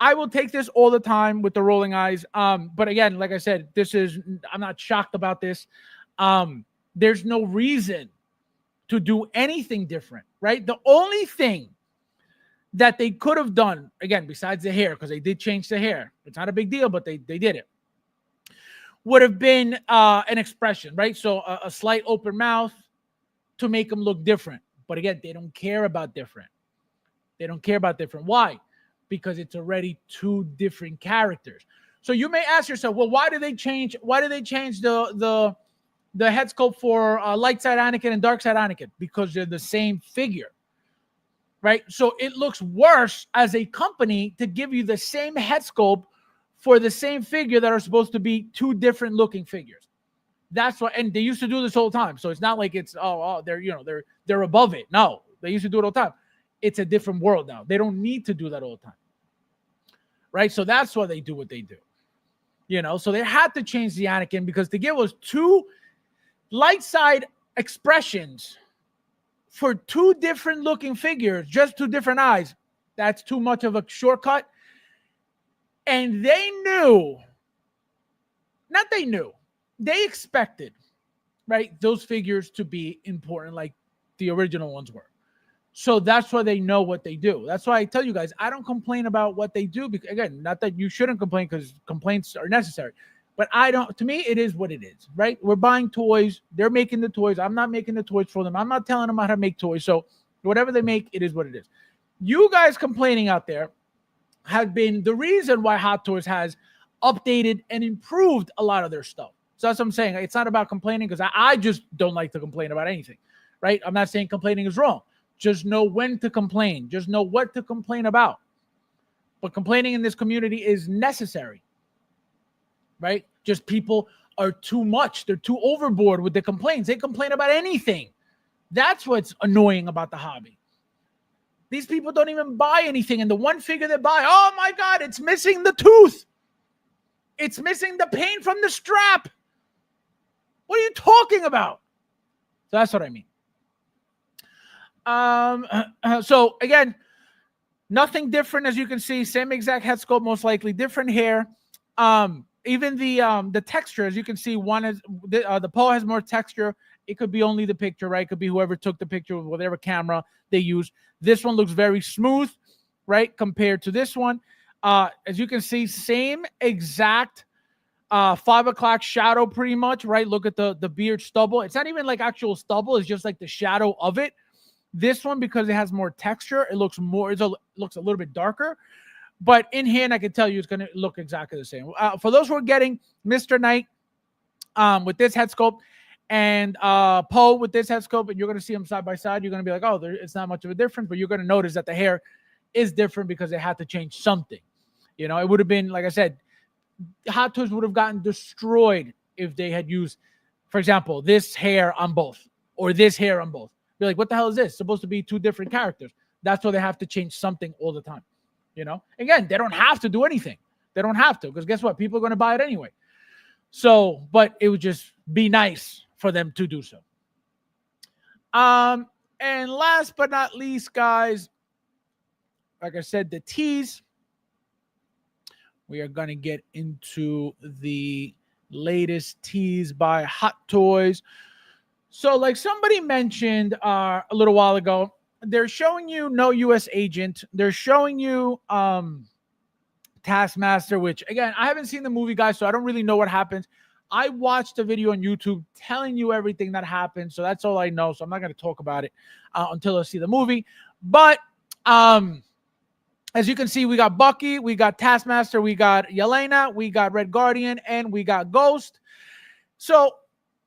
I will take this all the time with the rolling eyes. But again, like I said, I'm not shocked about this. There's no reason to do anything different, right? The only thing that they could have done, again, besides the hair, because they did change the hair, it's not a big deal, but they did it, would have been an expression, right? So a slight open mouth to make them look different. But again, they don't care about different. They don't care about different. Why? Because it's already two different characters. So you may ask yourself, well, why did they change the head sculpt for light side Anakin and dark side Anakin? Because they're the same figure, right? So it looks worse as a company to give you the same head sculpt for the same figure that are supposed to be two different looking figures. That's what, and they used to do this all the time. So it's not like it's they're above it. No, they used to do it all the time. It's a different world now. They don't need to do that all the time, right? So that's why they do what they do. So they had to change the Anakin because to give us two light side expressions for two different looking figures, just two different eyes, that's too much of a shortcut. And they expected, right, those figures to be important like the original ones were. So that's why they know what they do. That's why I tell you guys, I don't complain about what they do. Because, again, not that you shouldn't complain because complaints are necessary. But to me, it is what it is, right? We're buying toys. They're making the toys. I'm not making the toys for them. I'm not telling them how to make toys. So whatever they make, it is what it is. You guys complaining out there have been the reason why Hot Toys has updated and improved a lot of their stuff. So that's what I'm saying. It's not about complaining because I just don't like to complain about anything, right? I'm not saying complaining is wrong. Just know when to complain. Just know what to complain about. But complaining in this community is necessary, right? Just people are too much. They're too overboard with the complaints. They complain about anything. That's what's annoying about the hobby. These people don't even buy anything. And the one figure they buy, oh my God, it's missing the tooth. It's missing the paint from the strap. What are you talking about? So that's what I mean. So again, nothing different as you can see. Same exact head sculpt, most likely different hair. Even the texture, as you can see, one is the Poe has more texture. It could be only the picture, right? It could be whoever took the picture with whatever camera they use. This one looks very smooth, right? Compared to this one. As you can see, same exact 5 o'clock shadow pretty much, right? Look at the beard stubble. It's not even like actual stubble. It's just like the shadow of it. This one, because it has more texture, it looks looks a little bit darker. But in hand, I can tell you it's going to look exactly the same. For those who are getting Mr. Knight with this head sculpt and Poe with this head sculpt, and you're going to see them side by side, you're going to be like, oh, it's not much of a difference. But you're going to notice that the hair is different because they had to change something. It would have been, like I said, Hot Toys would have gotten destroyed if they had used, for example, this hair on both or this hair on both. Be like, what the hell is this? It's supposed to be two different characters. That's why they have to change something all the time. Again, they don't have to do anything. They don't have to, because guess what? People are going to buy it anyway. So, but it would just be nice for them to do so. And last but not least, guys, like I said, the tees. We are going to get into the latest tees by Hot Toys. So like somebody mentioned a little while ago, they're showing you no U.S. agent. They're showing you Taskmaster, which, again, I haven't seen the movie, guys, so I don't really know what happens. I watched a video on YouTube telling you everything that happened, so that's all I know. So I'm not going to talk about it until I see the movie. But as you can see, we got Bucky, we got Taskmaster, we got Yelena, we got Red Guardian, and we got Ghost. So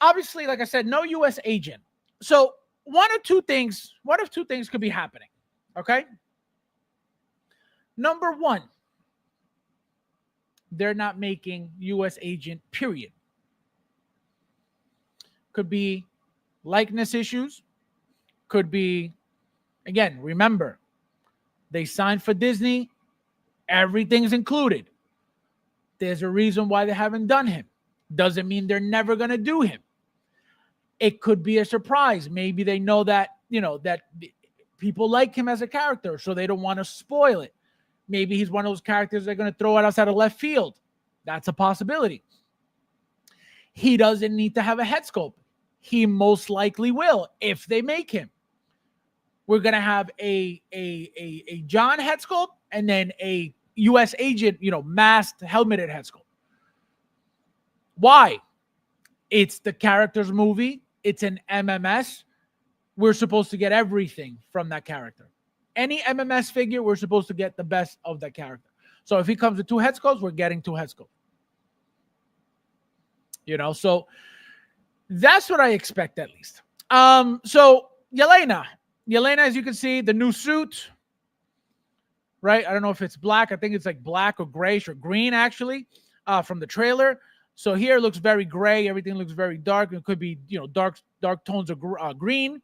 obviously, like I said, no U.S. agent. So one of two things could be happening. Okay. Number one, they're not making U.S. agent, period. Could be likeness issues. Could be, again, remember, they signed for Disney. Everything's included. There's a reason why they haven't done him. Doesn't mean they're never going to do him. It could be a surprise. Maybe they know that, that people like him as a character, so they don't want to spoil it. Maybe he's one of those characters they're going to throw at us out of left field. That's a possibility. He doesn't need to have a head sculpt. He most likely will if they make him. We're gonna have a John head sculpt and then a U.S. agent, masked, helmeted head sculpt. Why? It's the character's movie. It's an MMS. We're supposed to get everything from that character. Any MMS figure, we're supposed to get the best of that character. So if he comes with 2 head sculpts, we're getting 2 head sculpts. So that's what I expect at least. So Yelena, as you can see, the new suit, right? I don't know if it's black. I think it's like black or grayish or green, actually, from the trailer. So here it looks very gray. Everything looks very dark. It could be, dark tones of green.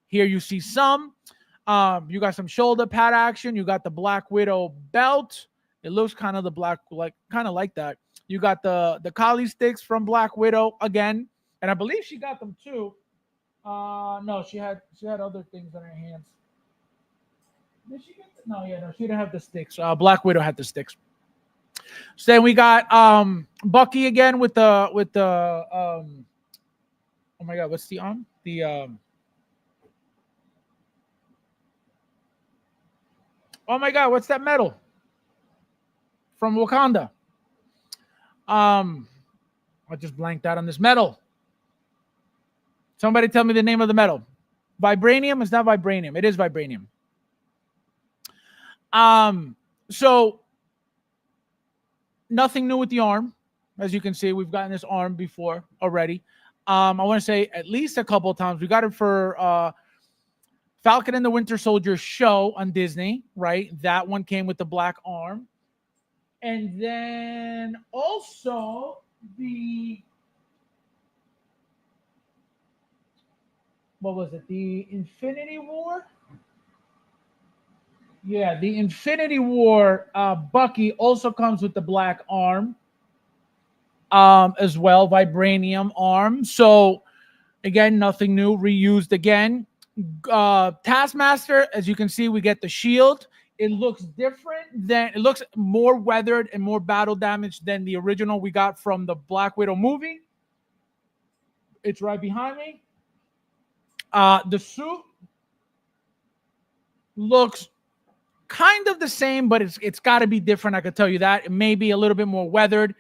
Here you see some. You got some shoulder pad action. You got the Black Widow belt. It looks kind of like that. You got the collie sticks from Black Widow again, and I believe she got them too. No, she had other things on her hands. Did she get no, she didn't have the sticks. Black Widow had the sticks. So then we got Bucky again with the oh my god, what's the arm? Oh my god, what's that metal? From Wakanda. I just blanked out on this metal. Somebody tell me the name of the metal. Vibranium? It's not vibranium. It is vibranium. So nothing new with the arm. As you can see, we've gotten this arm before already. I want to say at least a couple of times. We got it for Falcon and the Winter Soldier show on Disney, right? That one came with the black arm. And then also what was it? The Infinity War? Yeah, the Infinity War Bucky also comes with the black arm as well, vibranium arm. So again, nothing new, reused again. Taskmaster, as you can see, we get the shield. It looks different it looks more weathered and more battle damaged than the original we got from the Black Widow movie. It's right behind me. The suit looks kind of the same, but it's got to be different. I could tell you that. It may be a little bit more weathered.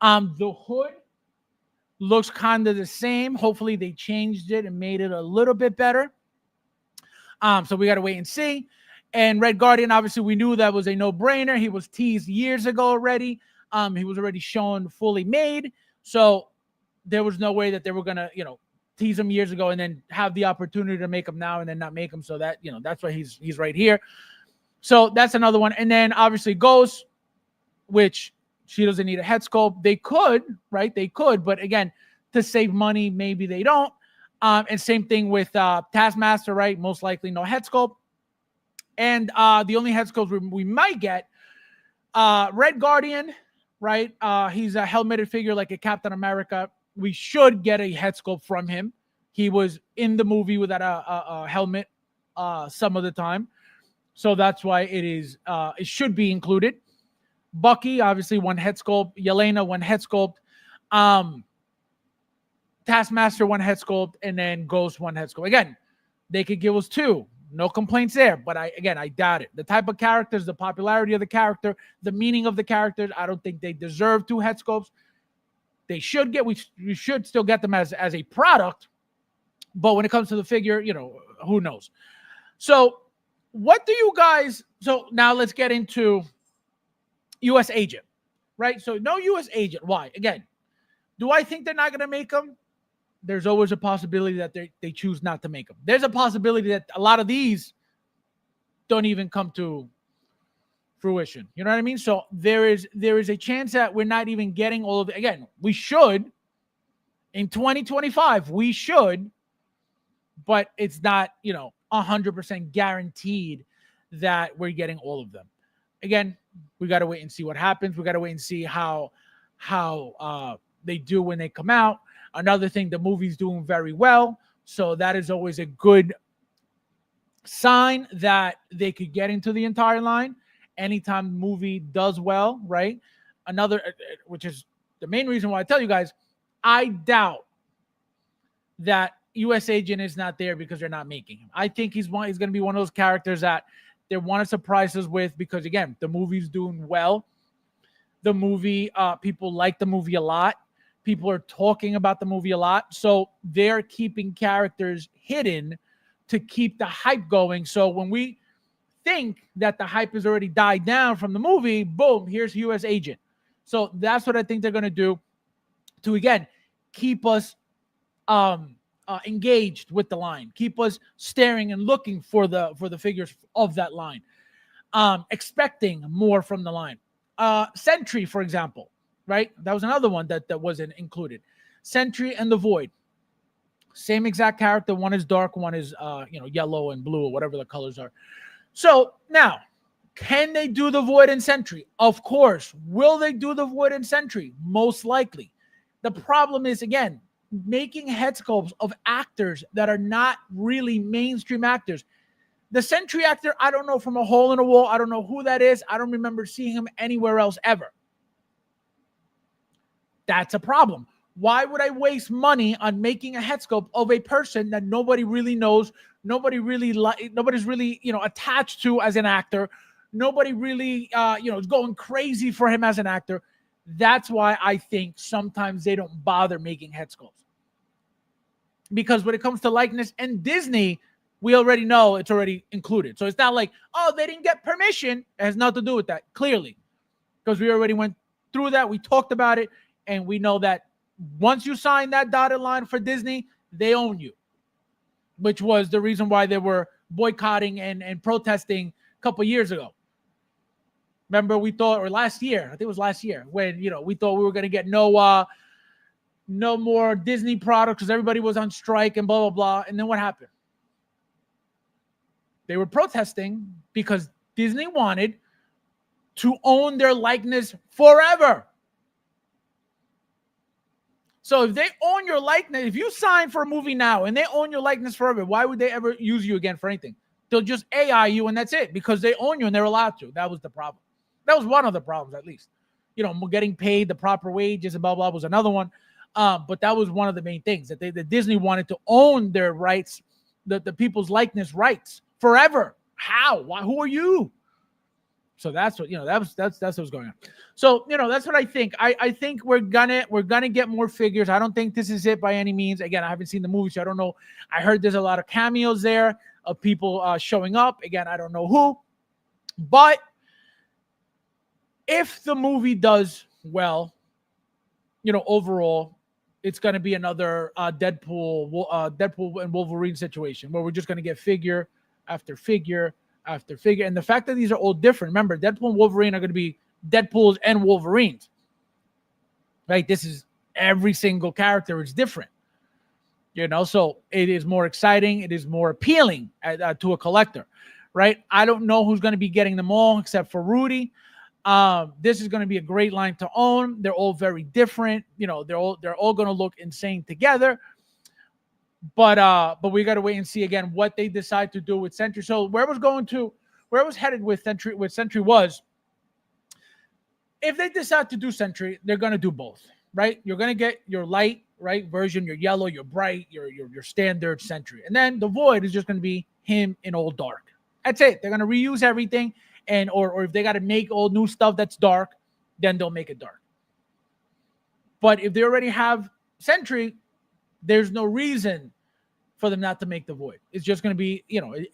The hood looks kind of the same. Hopefully they changed it and made it a little bit better. So we got to wait and see. And Red Guardian, obviously, we knew that was a no-brainer. He was teased years ago already. He was already shown fully made. So there was no way that they were going to, tease him years ago and then have the opportunity to make him now and then not make him. So that, that's why he's right here. So that's another one. And then obviously Ghost, which she doesn't need a head sculpt. They could, right? They could. But again, to save money, maybe they don't. And same thing with Taskmaster, right? Most likely no head sculpt. And the only head sculpts we might get, Red Guardian, right? He's a helmeted figure like a Captain America. We should get a head sculpt from him. He was in the movie without a helmet some of the time. So that's why it should be included. Bucky, obviously, one head sculpt. Yelena, one head sculpt. Taskmaster, one head sculpt. And then Ghost, one head sculpt. Again, they could give us 2. No complaints there, but I doubt it. The type of characters, the popularity of the character, the meaning of the characters, I don't think they deserve 2 head sculpts. They should get, we should still get them as a product, but when it comes to the figure, who knows? So what do you guys, so now let's get into U.S. agent, right? So no U.S. agent. Why? Again, do I think they're not going to make them? There's always a possibility that they choose not to make them. There's a possibility that a lot of these don't even come to fruition. You know what I mean? So there is a chance that we're not even getting all of it. Again, we should in 2025, we should, but it's not, 100% guaranteed that we're getting all of them. Again, we got to wait and see what happens. We got to wait and see how they do when they come out. Another thing, the movie's doing very well. So that is always a good sign that they could get into the entire line anytime the movie does well, right? Another, which is the main reason why I tell you guys, I doubt that U.S. Agent is not there because they're not making him. I think he's going to be one of those characters that they want to surprise us with because, again, the movie's doing well. The movie, people like the movie a lot. People are talking about the movie a lot. So they're keeping characters hidden to keep the hype going. So when we think that the hype has already died down from the movie, boom, here's U.S. Agent. So that's what I think they're going to do to, again, keep us engaged with the line, keep us staring and looking for the figures of that line, expecting more from the line. Sentry, for example, right? That was another one that wasn't included. Sentry and the Void, same exact character. One is dark, one is yellow and blue or whatever the colors are. So now, can they do the Void and Sentry? Of course. Will they do the Void and Sentry? Most likely. The problem is, again, making head sculpts of actors that are not really mainstream actors. The Sentry actor, I don't know, from a hole in a wall. I don't know who that is. I don't remember seeing him anywhere else ever. That's a problem. Why would I waste money on making a head sculpt of a person that nobody really knows, nobody's really attached to as an actor, nobody really is going crazy for him as an actor? That's why I think sometimes they don't bother making head sculpts. Because when it comes to likeness and Disney, we already know it's already included. So it's not like, oh, they didn't get permission. It has nothing to do with that, clearly. Because we already went through that. We talked about it. And we know that once you sign that dotted line for Disney, they own you. Which was the reason why they were boycotting and protesting a couple years ago. Remember, we thought, or last year, I think it was last year, when we thought we were going to get no more Disney products because everybody was on strike and blah, blah, blah. And then what happened? They were protesting because Disney wanted to own their likeness forever. So if they own your likeness, if you sign for a movie now and they own your likeness forever, why would they ever use you again for anything? They'll just AI you and that's it because they own you and they're allowed to. That was the problem. That was one of the problems, at least. Getting paid the proper wages and blah, blah, was another one. But that was one of the main things that the Disney wanted to own their rights, the people's likeness rights forever. How? Why? Who are you? So that's what that's what's going on. So that's what I think. I think we're gonna get more figures. I don't think this is it by any means. Again, I haven't seen the movie, so I don't know. I heard there's a lot of cameos there of people showing up. Again, I don't know who, but if the movie does well, overall, it's going to be another Deadpool and Wolverine situation where we're just going to get figure after figure after figure. And the fact that these are all different, remember, Deadpool and Wolverine are going to be Deadpools and Wolverines. Right? This is every single character is different. So it is more exciting. It is more appealing to a collector. Right? I don't know who's going to be getting them all except for Rudy. This is going to be a great line to own. They're all very different. They're all going to look insane together. But we got to wait and see again what they decide to do with Sentry. So where I was headed with Sentry was, if they decide to do Sentry, they're going to do both, right? You're going to get your light, right, version, your yellow, your bright, your standard Sentry. And then the Void is just going to be him in all dark. That's it. They're going to reuse everything. And or if they got to make all new stuff that's dark, then they'll make it dark. But if they already have Sentry, there's no reason for them not to make the Void. It's just going to be,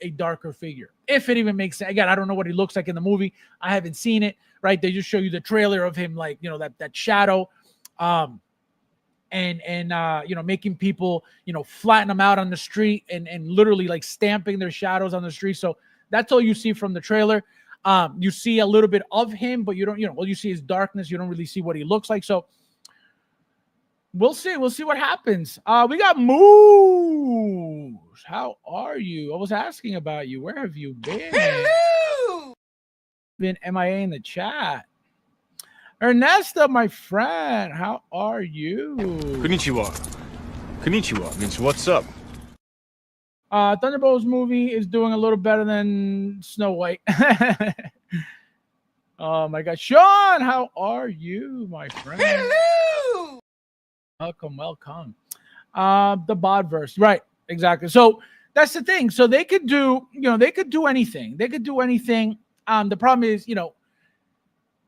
a darker figure. If it even makes sense. Again, I don't know what he looks like in the movie. I haven't seen it, right? They just show you the trailer of him, like, that shadow, making people, flatten them out on the street and literally like stamping their shadows on the street. So that's all you see from the trailer. You see a little bit of him, but you don't, you see his darkness. You don't really see what he looks like. So we'll see. We'll see what happens. We got Moose. How are you? I was asking about you. Where have you been? Hello. Been MIA in the chat. Ernesto, my friend, how are you? Konnichiwa. Konnichiwa means what's up? Thunderbolts movie is doing a little better than Snow White. Oh my God. Sean, how are you, my friend? Hello. Welcome. The Bodverse, right? Exactly. So that's the thing. So they could do, they could do anything. They could do anything. The problem is,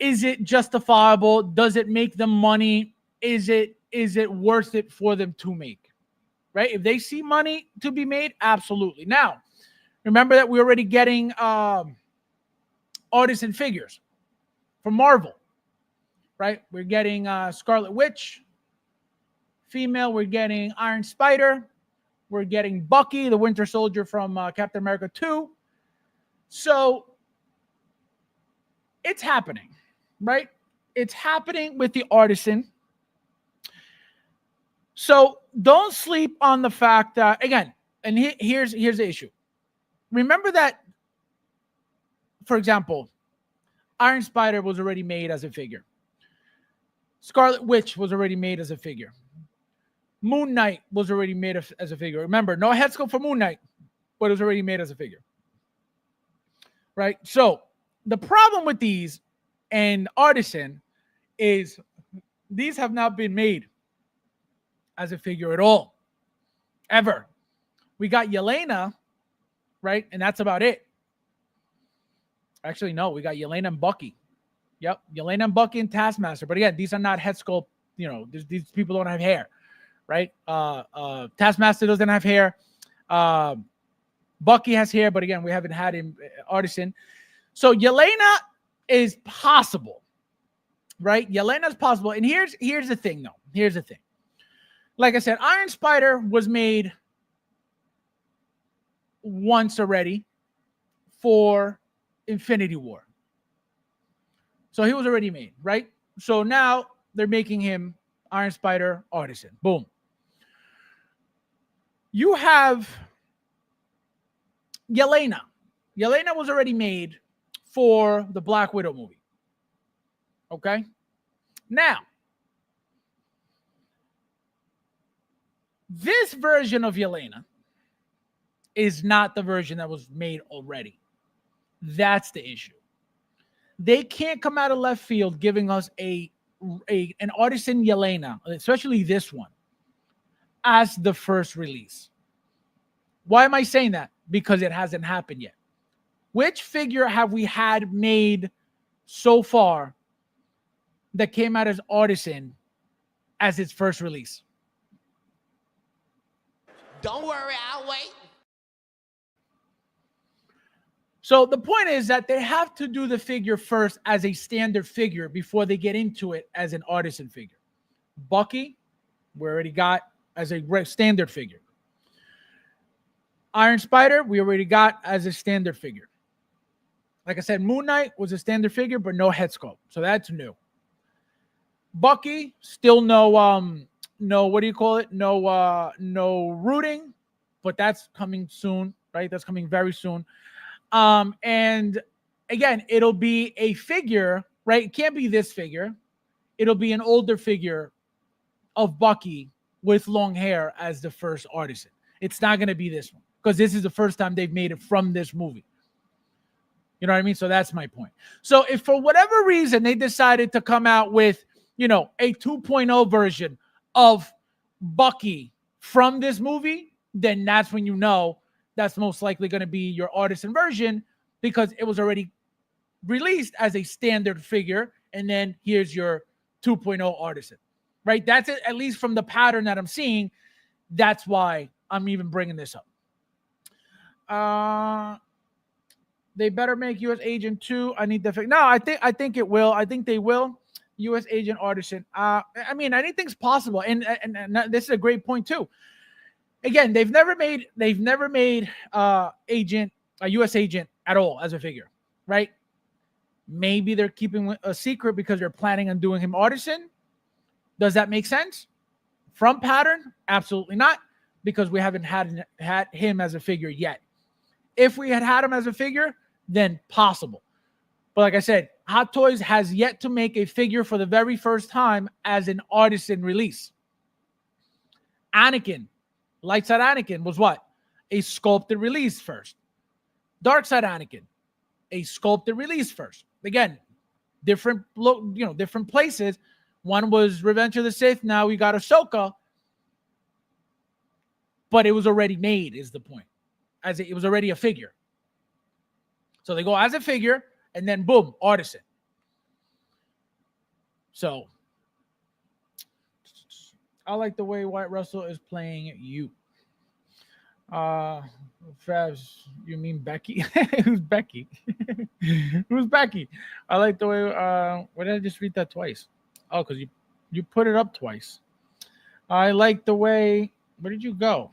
is it justifiable? Does it make them money? Is it worth it for them to make? Right? If they see money to be made, absolutely. Now, remember that we're already getting artisan figures from Marvel, right? We're getting Scarlet Witch, female. We're getting Iron Spider. We're getting Bucky, the Winter Soldier from Captain America 2. So it's happening, right? It's happening with the artisan. So don't sleep on the fact that, again, and here's the issue. Remember that, for example, Iron Spider was already made as a figure. Scarlet Witch was already made as a figure. Moon Knight was already made as a figure. Remember, no head sculpt for Moon Knight, but it was already made as a figure. Right? So the problem with these and artisan is these have not been made as a figure at all. Ever. We got Yelena, right? And that's about it. Actually, no, we got Yelena and Bucky. Yep, Yelena and Bucky and Taskmaster. But again, these are not head sculpt. These people don't have hair, right? Taskmaster doesn't have hair. Bucky has hair, but again, we haven't had him artisan. So Yelena is possible, right? Yelena is possible. And here's the thing, though. Here's the thing. Like I said, Iron Spider was made once already for Infinity War. So he was already made, right? So now they're making him Iron Spider artisan. Boom. You have Yelena. Yelena was already made for the Black Widow movie. Okay? Now, this version of Yelena is not the version that was made already. That's the issue. They can't come out of left field giving us an artisan Yelena, especially this one, as the first release. Why am I saying that? Because it hasn't happened yet. Which figure have we had made so far that came out as artisan as its first release? Don't worry, I'll wait. So the point is that they have to do the figure first as a standard figure before they get into it as an artisan figure. Bucky, we already got as a standard figure. Iron Spider, we already got as a standard figure. Like I said, Moon Knight was a standard figure, but no head sculpt. So that's new. Bucky, still no, what do you call it? No rooting, but that's coming soon, right? That's coming very soon. And again, it'll be a figure, right? It can't be this figure. It'll be an older figure of Bucky with long hair as the first artisan. It's not going to be this one because this is the first time they've made it from this movie. You know what I mean? So that's my point. So if for whatever reason they decided to come out with, a 2.0 version of Bucky from this movie, then that's when that's most likely going to be your artisan version because it was already released as a standard figure. And then here's your 2.0 artisan, right? That's it, at least from the pattern that I'm seeing. That's why I'm even bringing this up. They better make U.S. Agent 2. I need the no. I think it will. I think they will. U.S. Agent artisan. I mean, anything's possible, and this is a great point too. Again, they've never made a U.S. agent at all as a figure, right? Maybe they're keeping a secret because they're planning on doing him artisan. Does that make sense? From pattern? Absolutely not, because we haven't had him as a figure yet. If we had him as a figure, then possible. But like I said, Hot Toys has yet to make a figure for the very first time as an artisan release. Anakin. Light Side Anakin was what? A sculpted release first. Dark Side Anakin, a sculpted release first. Again, different places One was Revenge of the Sith. Now we got Ahsoka. But it was already made, is the point. It was already a figure. So they go as a figure, and then boom, artisan. So I like the way White Russell is playing you. Fabs, you mean Becky? Who's Becky? Who's Becky? I like the way why did I just read that twice? Oh, because you put it up twice. I like the way, where did you go?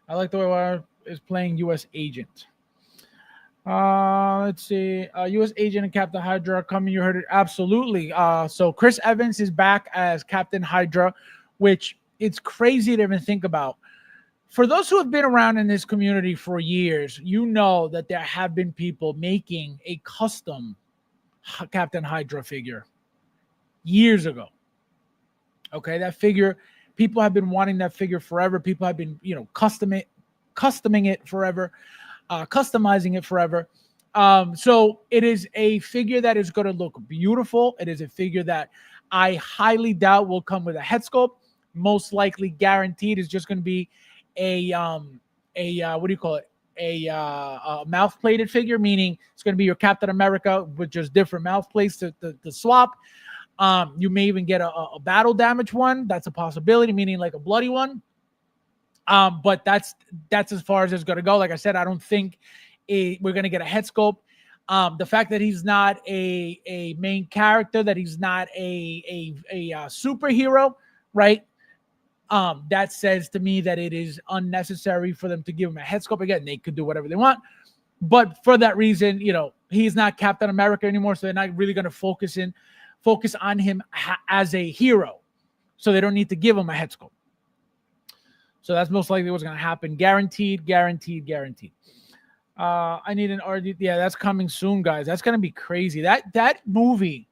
I like the way White is playing US Agent. Let's see. US Agent and Captain Hydra are coming. You heard it. Absolutely. So Chris Evans is back as Captain Hydra, which it's crazy to even think about. For those who have been around in this community for years, you know that there have been people making a custom Captain Hydra figure years ago. Okay, that figure, people have been wanting that figure forever. People have been, customizing it forever. Customizing it forever. So it is a figure that is going to look beautiful. It is a figure that I highly doubt will come with a head sculpt. Most likely, guaranteed, is just going to be a what do you call it? A mouth plated figure, meaning it's going to be your Captain America with just different mouth plates to swap. You may even get a battle damage one. That's a possibility, meaning like a bloody one. But that's as far as it's going to go. Like I said, I don't think we're going to get a head sculpt. The fact that he's not a main character, that he's not a superhero, right? That says to me that it is unnecessary for them to give him a head sculpt. Again, they could do whatever they want. But for that reason, he's not Captain America anymore. So they're not really going to focus on him as a hero. So they don't need to give him a head sculpt. So that's most likely what's going to happen. Guaranteed. I need an RD. Yeah, that's coming soon, guys. That's going to be crazy. That movie,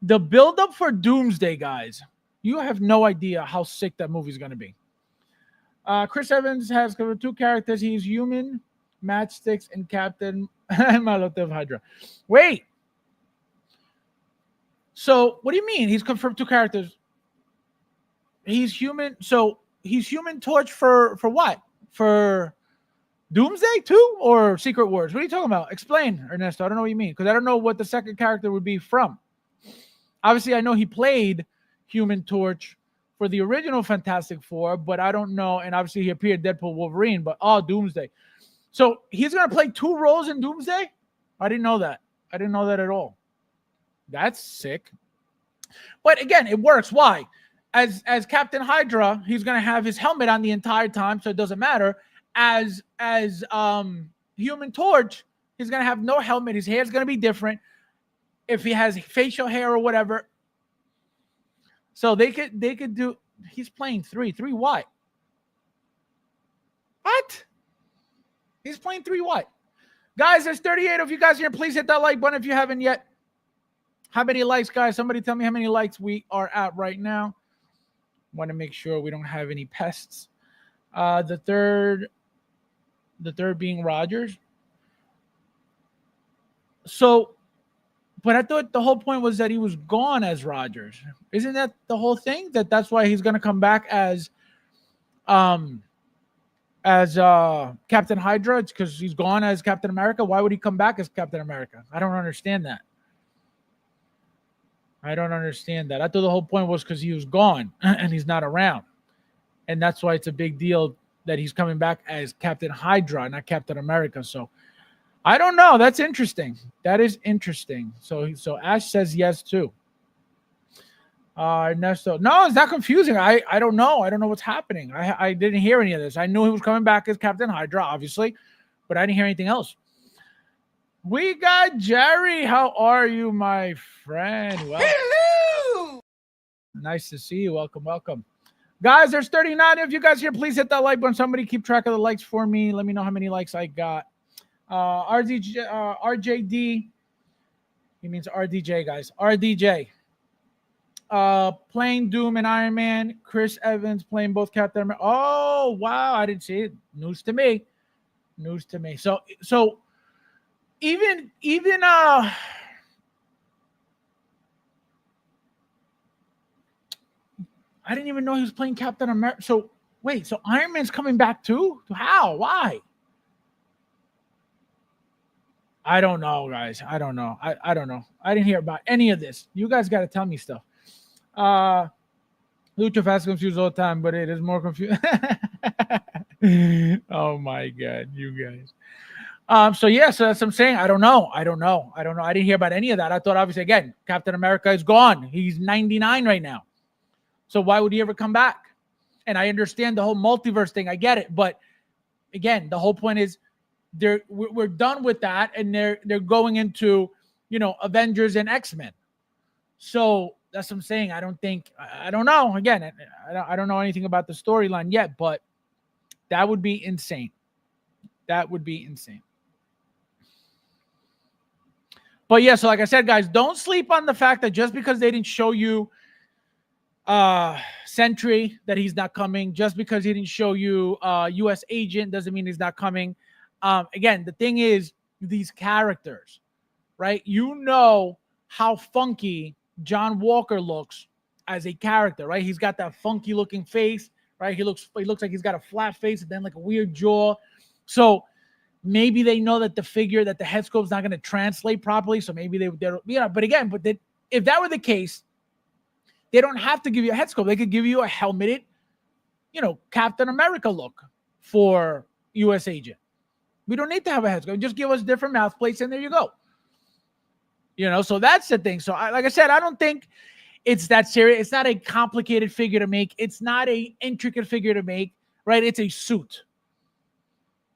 the build-up for Doomsday, guys, you have no idea how sick that movie is going to be. Chris Evans has covered two characters. He's human, Matchsticks, and Captain Molotov Hydra. Wait. So what do you mean? He's confirmed two characters. He's human. So he's Human Torch for what? For Doomsday too, or Secret Wars? What are you talking about? Explain, Ernesto. I don't know what you mean, because I don't know what the second character would be from. Obviously, I know he played Human Torch for the original Fantastic Four, but I don't know. And obviously, he appeared Deadpool, Wolverine, but Doomsday. So he's gonna play two roles in Doomsday? I didn't know that. I didn't know that at all. That's sick. But again, it works. Why? As Captain Hydra, he's gonna have his helmet on the entire time, so it doesn't matter. As Human Torch, he's gonna have no helmet. His hair's gonna be different. If he has facial hair or whatever, so they could do. He's playing three what? What? He's playing three what? Guys, there's 38 of you guys here. Please hit that like button if you haven't yet. How many likes, guys? Somebody tell me how many likes we are at right now. Want to make sure we don't have any pests. The third being Rogers. So, but I thought the whole point was that he was gone as Rogers. Isn't that the whole thing? That's why he's going to come back as Captain Hydra? It's because he's gone as Captain America. Why would he come back as Captain America? I don't understand that. I thought the whole point was because he was gone and he's not around. And that's why it's a big deal that he's coming back as Captain Hydra, not Captain America. So I don't know. That's interesting. That is interesting. So Ash says yes too. Ernesto. No, it's not confusing. I don't know. I don't know what's happening. I didn't hear any of this. I knew he was coming back as Captain Hydra, obviously, but I didn't hear anything else. We got Jerry. How are you, my friend? Hello. Nice to see you. Welcome. Guys, there's 39 of you guys here. Please hit that like button. Somebody keep track of the likes for me. Let me know how many likes I got. RJD. He means RDJ, guys. RDJ. Playing Doom and Iron Man. Chris Evans playing both Captain America. Oh, wow. I didn't see it. News to me. So even I didn't even know he was playing Captain America. So wait, so Iron Man's coming back too? How? Why? I don't know, guys. I don't know. I don't know. I didn't hear about any of this. You guys got to tell me stuff. Lucha Fast confused all the time, but it is more confused. Oh my God, you guys. So that's what I'm saying. I don't know. I didn't hear about any of that. I thought, obviously, again, Captain America is gone. He's 99 right now. So why would he ever come back? And I understand the whole multiverse thing. I get it. But again, the whole point is we're done with that, and they're going into, Avengers and X-Men. So that's what I'm saying. I don't know. Again, I don't know anything about the storyline yet, but that would be insane. That would be insane. But yeah, so like I said, guys, don't sleep on the fact that just because they didn't show you Sentry, that he's not coming. Just because he didn't show you U.S. Agent doesn't mean he's not coming. Again, the thing is, these characters, right? You know how funky John Walker looks as a character, right? He's got that funky looking face, right? He looks like he's got a flat face and then like a weird jaw. So maybe they know that the head sculpt's not going to translate properly. So maybe but if that were the case, they don't have to give you a head sculpt. They could give you a helmeted, Captain America look for U.S. Agent. We don't need to have a head sculpt. Just give us different mouth plates and there you go. So that's the thing. So like I said, I don't think it's that serious. It's not a complicated figure to make. It's not a intricate figure to make, right? It's a suit.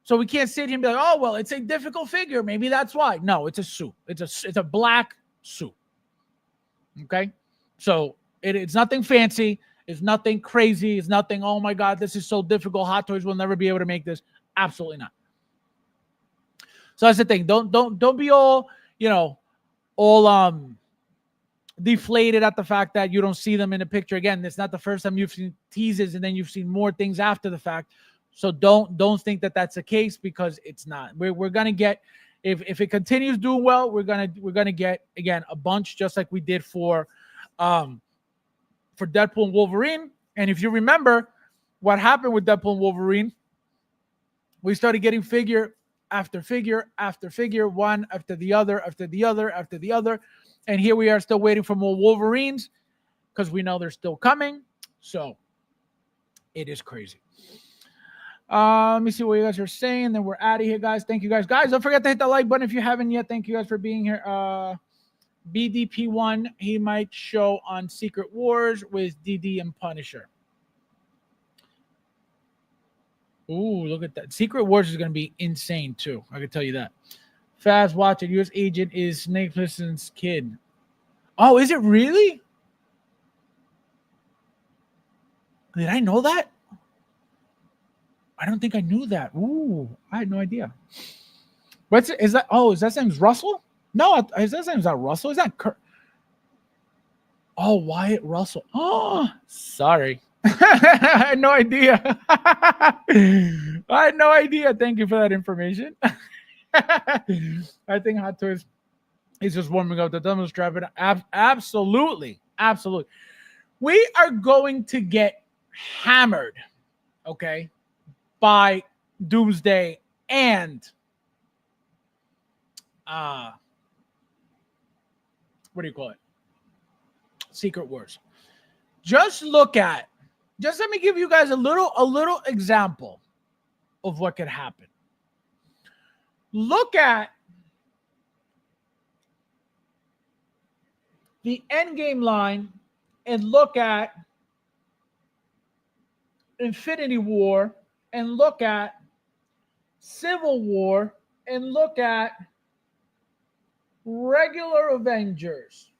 So we can't sit here and be like, oh, well, it's a difficult figure. Maybe that's why. No, it's a suit. It's a black suit. Okay? So it's nothing fancy. It's nothing crazy. It's nothing, oh my God, this is so difficult. Hot Toys will never be able to make this. Absolutely not. So that's the thing. Don't be all, deflated at the fact that you don't see them in the picture. Again, it's not the first time you've seen teases and then you've seen more things after the fact. So don't think that that's the case, because it's not. We're gonna get, if it continues doing well, we're gonna get, again, a bunch, just like we did for Deadpool and Wolverine. And if you remember what happened with Deadpool and Wolverine, we started getting figure after figure after figure, one after the other after the other after the other, and here we are still waiting for more Wolverines because we know they're still coming. So it is crazy. Let me see what you guys are saying. Then we're out of here, guys. Thank you, guys. Guys, don't forget to hit the like button if you haven't yet. Thank you guys for being here. BDP1, he might show on Secret Wars with DD and Punisher. Ooh, look at that. Secret Wars is going to be insane, too. I can tell you that. Fast, watch it. U.S. Agent is Snake Plissken's kid. Oh, is it really? Did I know that? I don't think I knew that. Ooh, I had no idea. What's it? Is that? Oh, is that his name's Russell? No, his name's not Russell. Is that Kurt? Oh, Wyatt Russell. Oh, sorry. I had no idea. I had no idea. Thank you for that information. I think Hot Toys is just warming up the Thunderbolts trap. Absolutely. Absolutely. We are going to get hammered, okay, by Doomsday and what do you call it? Secret Wars. Just let me give you guys a little example of what could happen. Look at the Endgame line and look at Infinity War and look at Civil War and look at regular Avengers.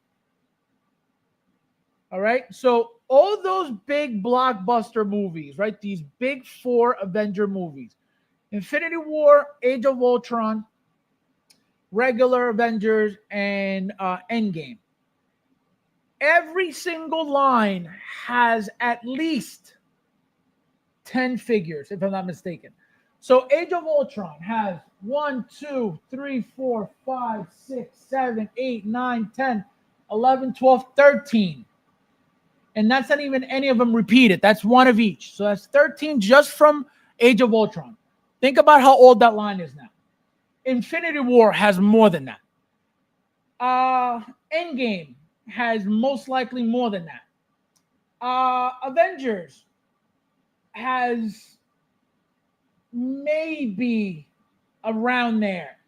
All right. So all those big blockbuster movies, right? These big four Avenger movies, Infinity War, Age of Ultron, regular Avengers, and Endgame. Every single line has at least 10 figures, if I'm not mistaken. So Age of Ultron has 1, 2, 3, 4, 5, 6, 7, 8, 9, 10, 11, 12, 13. And that's not even any of them repeated. That's one of each. So that's 13 just from Age of Ultron. Think about how old that line is now. Infinity War has more than that. Endgame has most likely more than that. Avengers has maybe around there.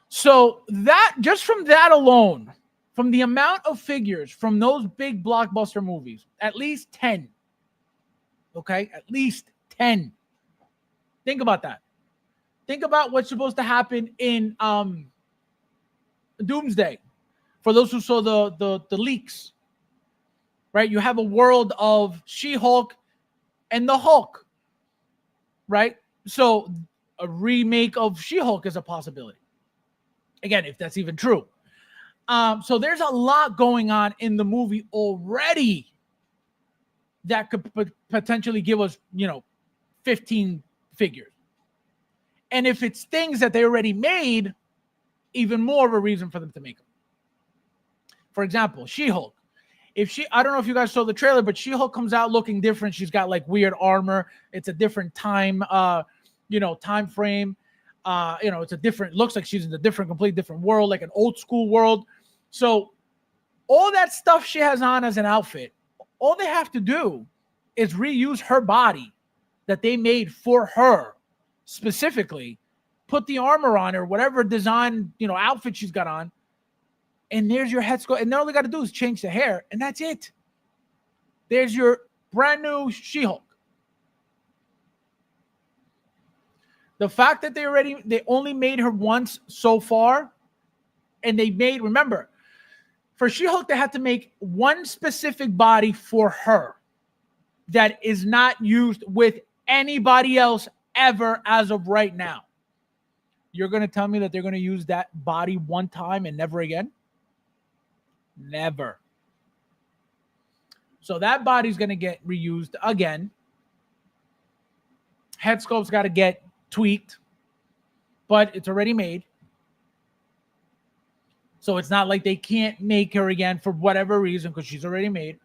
So that just from that alone, from the amount of figures from those big blockbuster movies, at least 10. Okay, at least 10. Think about that. Think about what's supposed to happen in Doomsday. For those who saw the leaks, right? You have a world of She-Hulk and the Hulk, right? So a remake of She-Hulk is a possibility. Again, if that's even true. So there's a lot going on in the movie already that could potentially give us, 15 figures. And if it's things that they already made, even more of a reason for them to make them. For example, She-Hulk. I don't know if you guys saw the trailer, but She-Hulk comes out looking different. She's got like weird armor. It's a different time, time frame. It's a different, looks like she's in a complete different world, like an old school world. So all that stuff she has on as an outfit, all they have to do is reuse her body that they made for her specifically, put the armor on her, whatever design, outfit she's got on, and there's your head sculpt. And all they got to do is change the hair, and that's it. There's your brand new She-Hulk. The fact that they only made her once so far, and remember, for She-Hulk, they had to make one specific body for her that is not used with anybody else ever as of right now. You're going to tell me that they're going to use that body one time and never again? Never. So that body's going to get reused again. Head sculpt's got to get tweaked, but it's already made. So it's not like they can't make her again for whatever reason because she's already made.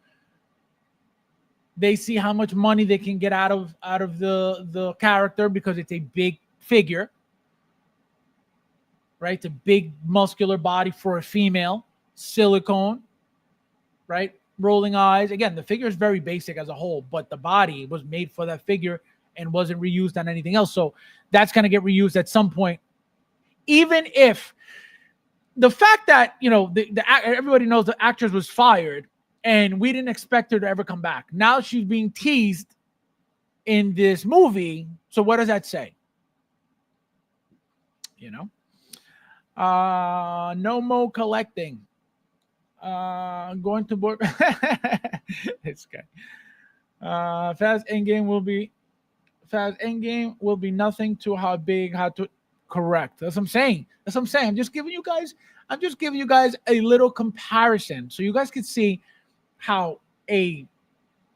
They see how much money they can get out of the character because it's a big figure, right? It's a big muscular body for a female, silicone, right? Rolling eyes. Again, the figure is very basic as a whole, but the body was made for that figure and wasn't reused on anything else. So that's going to get reused at some point. Even if the fact that, everybody knows the actress was fired and we didn't expect her to ever come back. Now she's being teased in this movie. So what does that say? No more collecting. Going to board. This guy. Fast Endgame will be nothing to how to correct. That's what I'm saying. I'm just giving you guys a little comparison so you guys can see how a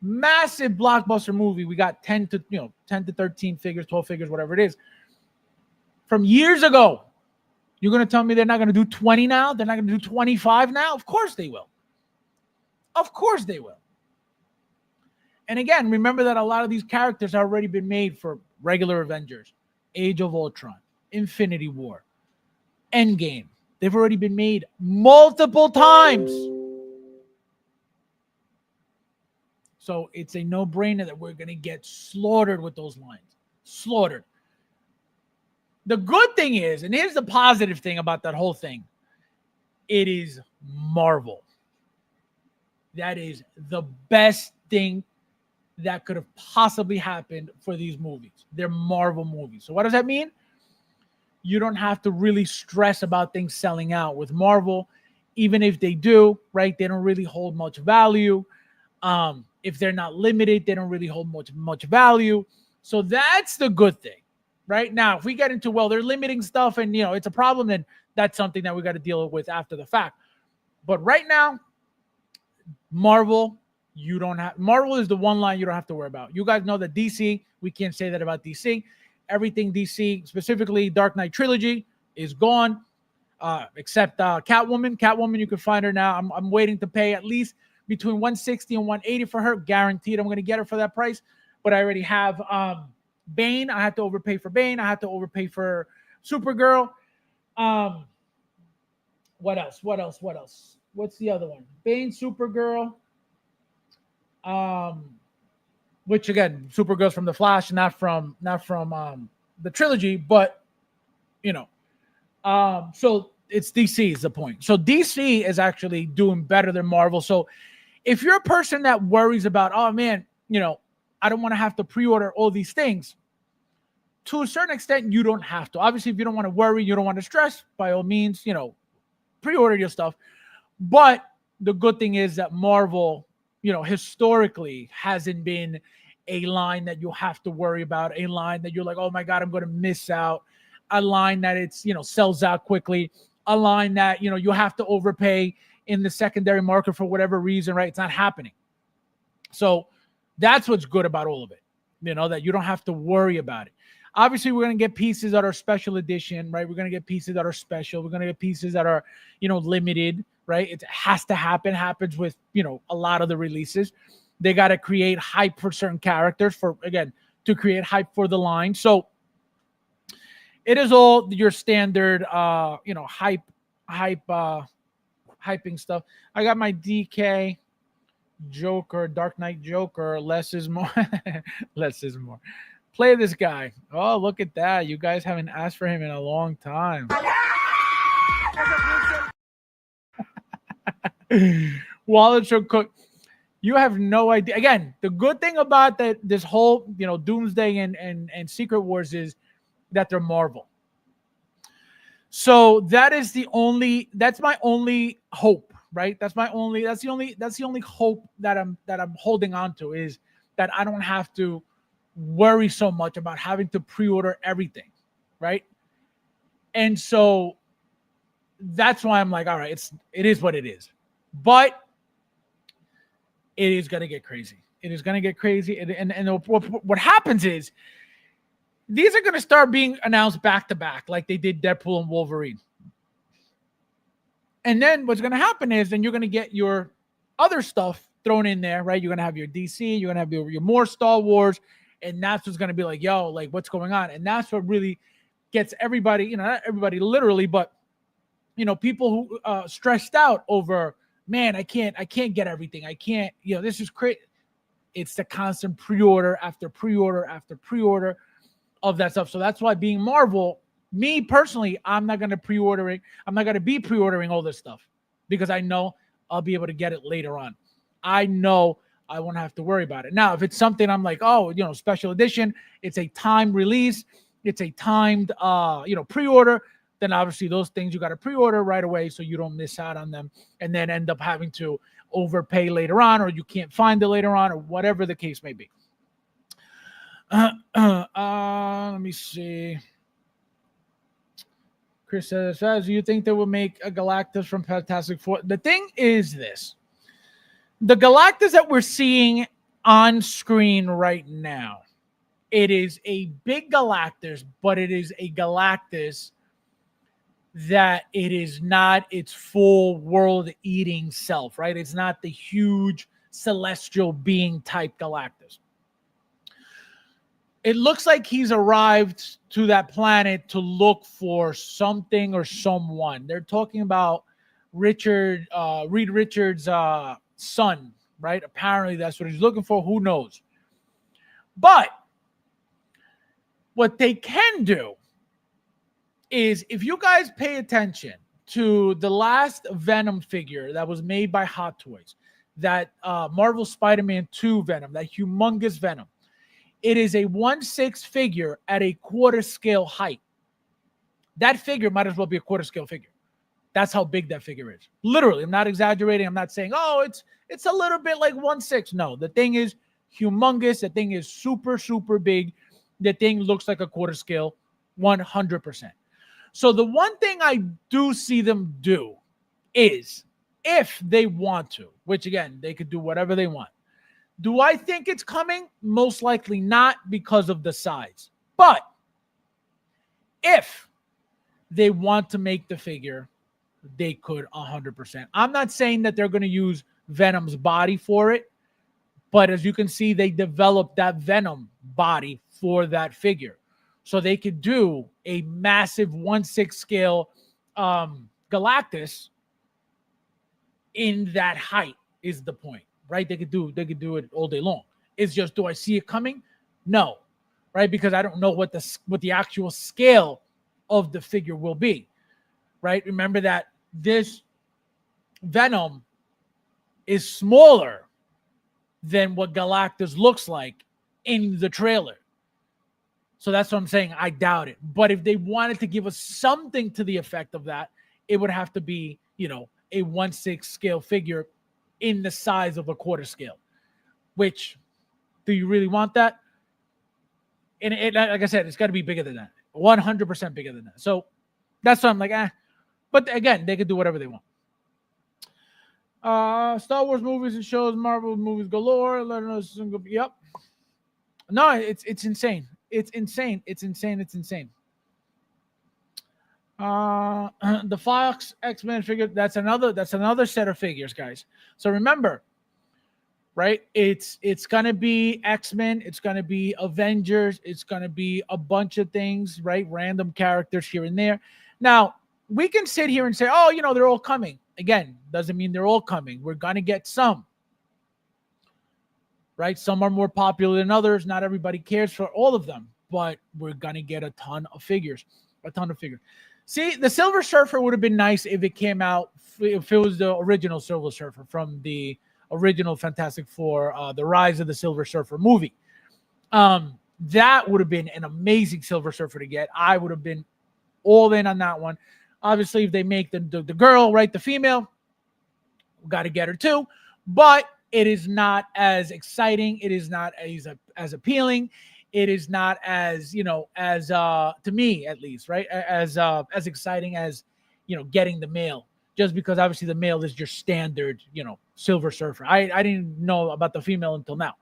massive blockbuster movie, we got 10 to 13 figures, 12 figures, whatever it is, from years ago. You're going to tell me they're not going to do 20 now? They're not going to do 25 now? Of course they will. Of course they will. And again, remember that a lot of these characters have already been made for regular Avengers, Age of Ultron, Infinity War, Endgame. They've already been made multiple times. So it's a no-brainer that we're going to get slaughtered with those lines. Slaughtered. The good thing is, and here's the positive thing about that whole thing, it is Marvel. That is the best thing that could have possibly happened for these movies. They're Marvel movies. So what does that mean? You don't have to really stress about things selling out with Marvel. Even if they do, right, they don't really hold much value. If they're not limited, they don't really hold much value. So that's the good thing. Right now, if we get into, they're limiting stuff and, it's a problem, then that's something that we got to deal with after the fact. But right now, Marvel is the one line you don't have to worry about. You guys know that DC, we can't say that about DC. Everything DC, specifically Dark Knight Trilogy, is gone, except Catwoman. Catwoman, you can find her now. I'm waiting to pay at least between 160 and 180 for her. Guaranteed I'm going to get her for that price. But I already have Bane. I had to overpay for Bane. I had to overpay for Supergirl. What else? What's the other one? Bane, Supergirl. Which again, Supergirl's from the Flash, not from the trilogy, but you know. So it's DC is the point. So DC is actually doing better than Marvel. So if you're a person that worries about, oh man, you know, I don't want to have to pre-order all these things, to a certain extent, you don't have to. Obviously, if you don't want to worry, you don't want to stress, by all means, you know, pre-order your stuff. But the good thing is that Marvel, you know, historically hasn't been a line that you have to worry about, a line that you're like, oh my God, I'm going to miss out, a line that it's, you know, sells out quickly, a line that, you know, you have to overpay in the secondary market for whatever reason, right? It's not happening. So that's what's good about all of it, you know, that you don't have to worry about it. Obviously, we're going to get pieces that are special edition, right? We're going to get pieces that are special. We're going to get pieces that are, you know, limited, right? It has to happen. Happens with, you know, a lot of the releases. They got to create hype for certain characters for, again, to create hype for the line. So it is all your standard, you know, hyping stuff. I got my DK Joker, Dark Knight Joker. Less is more. Less is more. Play this guy. Oh, look at that. You guys haven't asked for him in a long time. Wallet should cook. You have no idea. Again, the good thing about this whole, you know, Doomsday and Secret Wars is that they're Marvel. So that's my only hope, right? That's the only hope that I'm holding on to, is that I don't have to worry so much about having to pre-order everything, right? And so that's why I'm like, all right, it is what it is. But it is going to get crazy. It is going to get crazy. And what happens is these are going to start being announced back to back, like they did Deadpool and Wolverine. And then what's going to happen is then you're going to get your other stuff thrown in there, right? You're going to have your DC, you're going to have your more Star Wars, and that's what's going to be like, yo, like what's going on? And that's what really gets everybody, you know, not everybody literally, but, you know, people who stressed out over, man, I can't get everything. I can't, you know, this is crazy. It's the constant pre-order after pre-order after pre-order of that stuff. So that's why being Marvel, me personally, I'm not going to be pre-ordering all this stuff because I know I'll be able to get it later on. I know I won't have to worry about it. Now, if it's something I'm like, oh, you know, special edition, it's a timed release, it's a timed, you know, pre-order, then obviously those things you got to pre-order right away so you don't miss out on them and then end up having to overpay later on, or you can't find it later on, or whatever the case may be. Let me see. Chris says, do you think they will make a Galactus from Fantastic Four? The thing is this. The Galactus that we're seeing on screen right now, it is a big Galactus, but it is a Galactus that it is not its full world-eating self, right? It's not the huge celestial being type Galactus. It looks like he's arrived to that planet to look for something or someone. They're talking about Reed Richards' son, right? Apparently that's what he's looking for. Who knows? But what they can do is, if you guys pay attention to the last Venom figure that was made by Hot Toys, that Marvel Spider-Man 2 Venom, that humongous Venom, it is a 1/6 figure at a quarter scale height. That figure might as well be a quarter scale figure. That's how big that figure is. Literally, I'm not exaggerating. I'm not saying, oh, it's a little bit like 1/6. No, the thing is humongous. The thing is super, super big. The thing looks like a quarter scale, 100%. So the one thing I do see them do is, if they want to, which again, they could do whatever they want. Do I think it's coming? Most likely not, because of the size. But if they want to make the figure, they could 100%. I'm not saying that they're going to use Venom's body for it. But as you can see, they developed that Venom body for that figure. So they could do a massive 1/6 scale Galactus in that height is the point, right? They could do it all day long. It's just, do I see it coming? No, right? Because I don't know what the actual scale of the figure will be, right? Remember that this Venom is smaller than what Galactus looks like in the trailer. So that's what I'm saying. I doubt it. But if they wanted to give us something to the effect of that, it would have to be, a 1/6 scale figure in the size of a quarter scale. Which, do you really want that? And like I said, it's got to be bigger than that. 100% bigger than that. So that's why I'm like, But again, they could do whatever they want. Star Wars movies and shows, Marvel movies galore. Yep. No, it's insane. It's insane. It's insane. It's insane. The Fox X-Men figure, that's another set of figures, guys. So remember, right? It's gonna be X-Men, it's gonna be Avengers, it's gonna be a bunch of things, right? Random characters here and there. Now, we can sit here and say, oh, they're all coming. Again, doesn't mean they're all coming. We're gonna get some. Right? Some are more popular than others. Not everybody cares for all of them, but we're gonna get a ton of figures. See, the Silver Surfer would have been nice if it came out, if it was the original Silver Surfer from the original Fantastic Four, the Rise of the Silver Surfer movie. That would have been an amazing Silver Surfer to get. I would have been all in on that one. Obviously, if they make the girl, right, the female, got to get her too. But it is not as exciting. It is not as appealing. It is not as, to me at least, right, as exciting as, getting the male. Just because obviously the male is your standard, Silver Surfer. I didn't know about the female until now.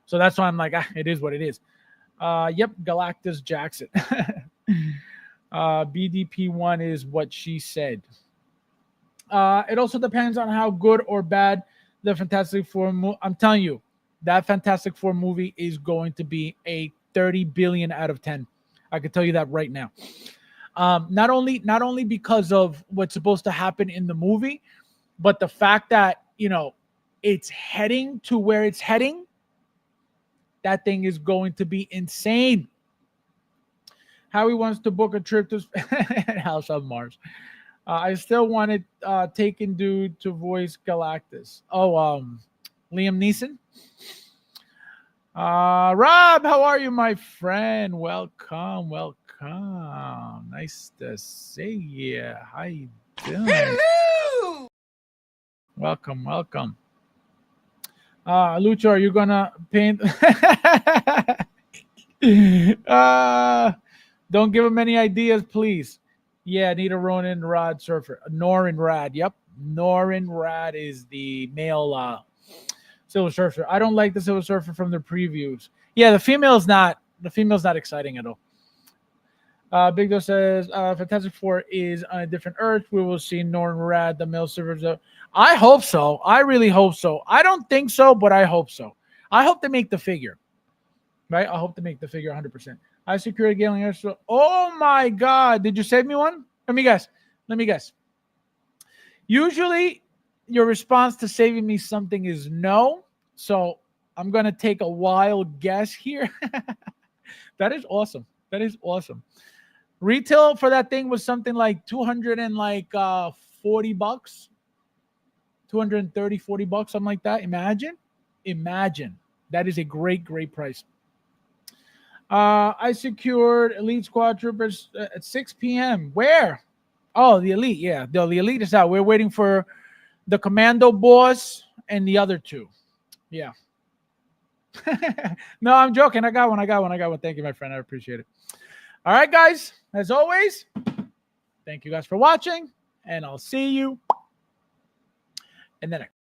So that's why I'm like, it is what it is. Yep, Galactus Jackson. BDP1 is what she said. It also depends on how good or bad the Fantastic Four I'm telling you, that Fantastic Four movie is going to be a 30 billion out of 10. I can tell you that right now. Not only because of what's supposed to happen in the movie, but the fact that, it's heading to where it's heading. That thing is going to be insane. Howie wants to book a trip to House of Mars. I still wanted Taken Dude to voice Galactus. Liam Neeson. Rob, how are you, my friend? Welcome. Nice to see you. How you doing? Hello! Welcome. Lucho, are you gonna paint? Don't give him any ideas, please. Yeah, need a Ronin Rad surfer. Norin Rad. Yep. Norin Rad is the male Silver Surfer. I don't like the Silver Surfer from the previews. Yeah, the female's not exciting at all. Big Doe says Fantastic Four is on a different Earth. We will see Norin Rad, the male Silver. I hope so. I really hope so. I don't think so, but I hope so. I hope they make the figure. Right? I hope to make the figure 100%. I secured a Galen Air. Oh my God. Did you save me one? Let me guess. Usually your response to saving me something is no. So I'm going to take a wild guess here. That is awesome. Retail for that thing was something like $240, $230, $40, something like that. Imagine. That is a great price. I secured Elite Squad Troopers at 6 p.m. Where? Oh, the Elite. Yeah, the Elite is out. We're waiting for the Commando boss and the other two. Yeah. No, I'm joking. I got one. Thank you, my friend. I appreciate it. All right, guys. As always, thank you guys for watching, and I'll see you in the next.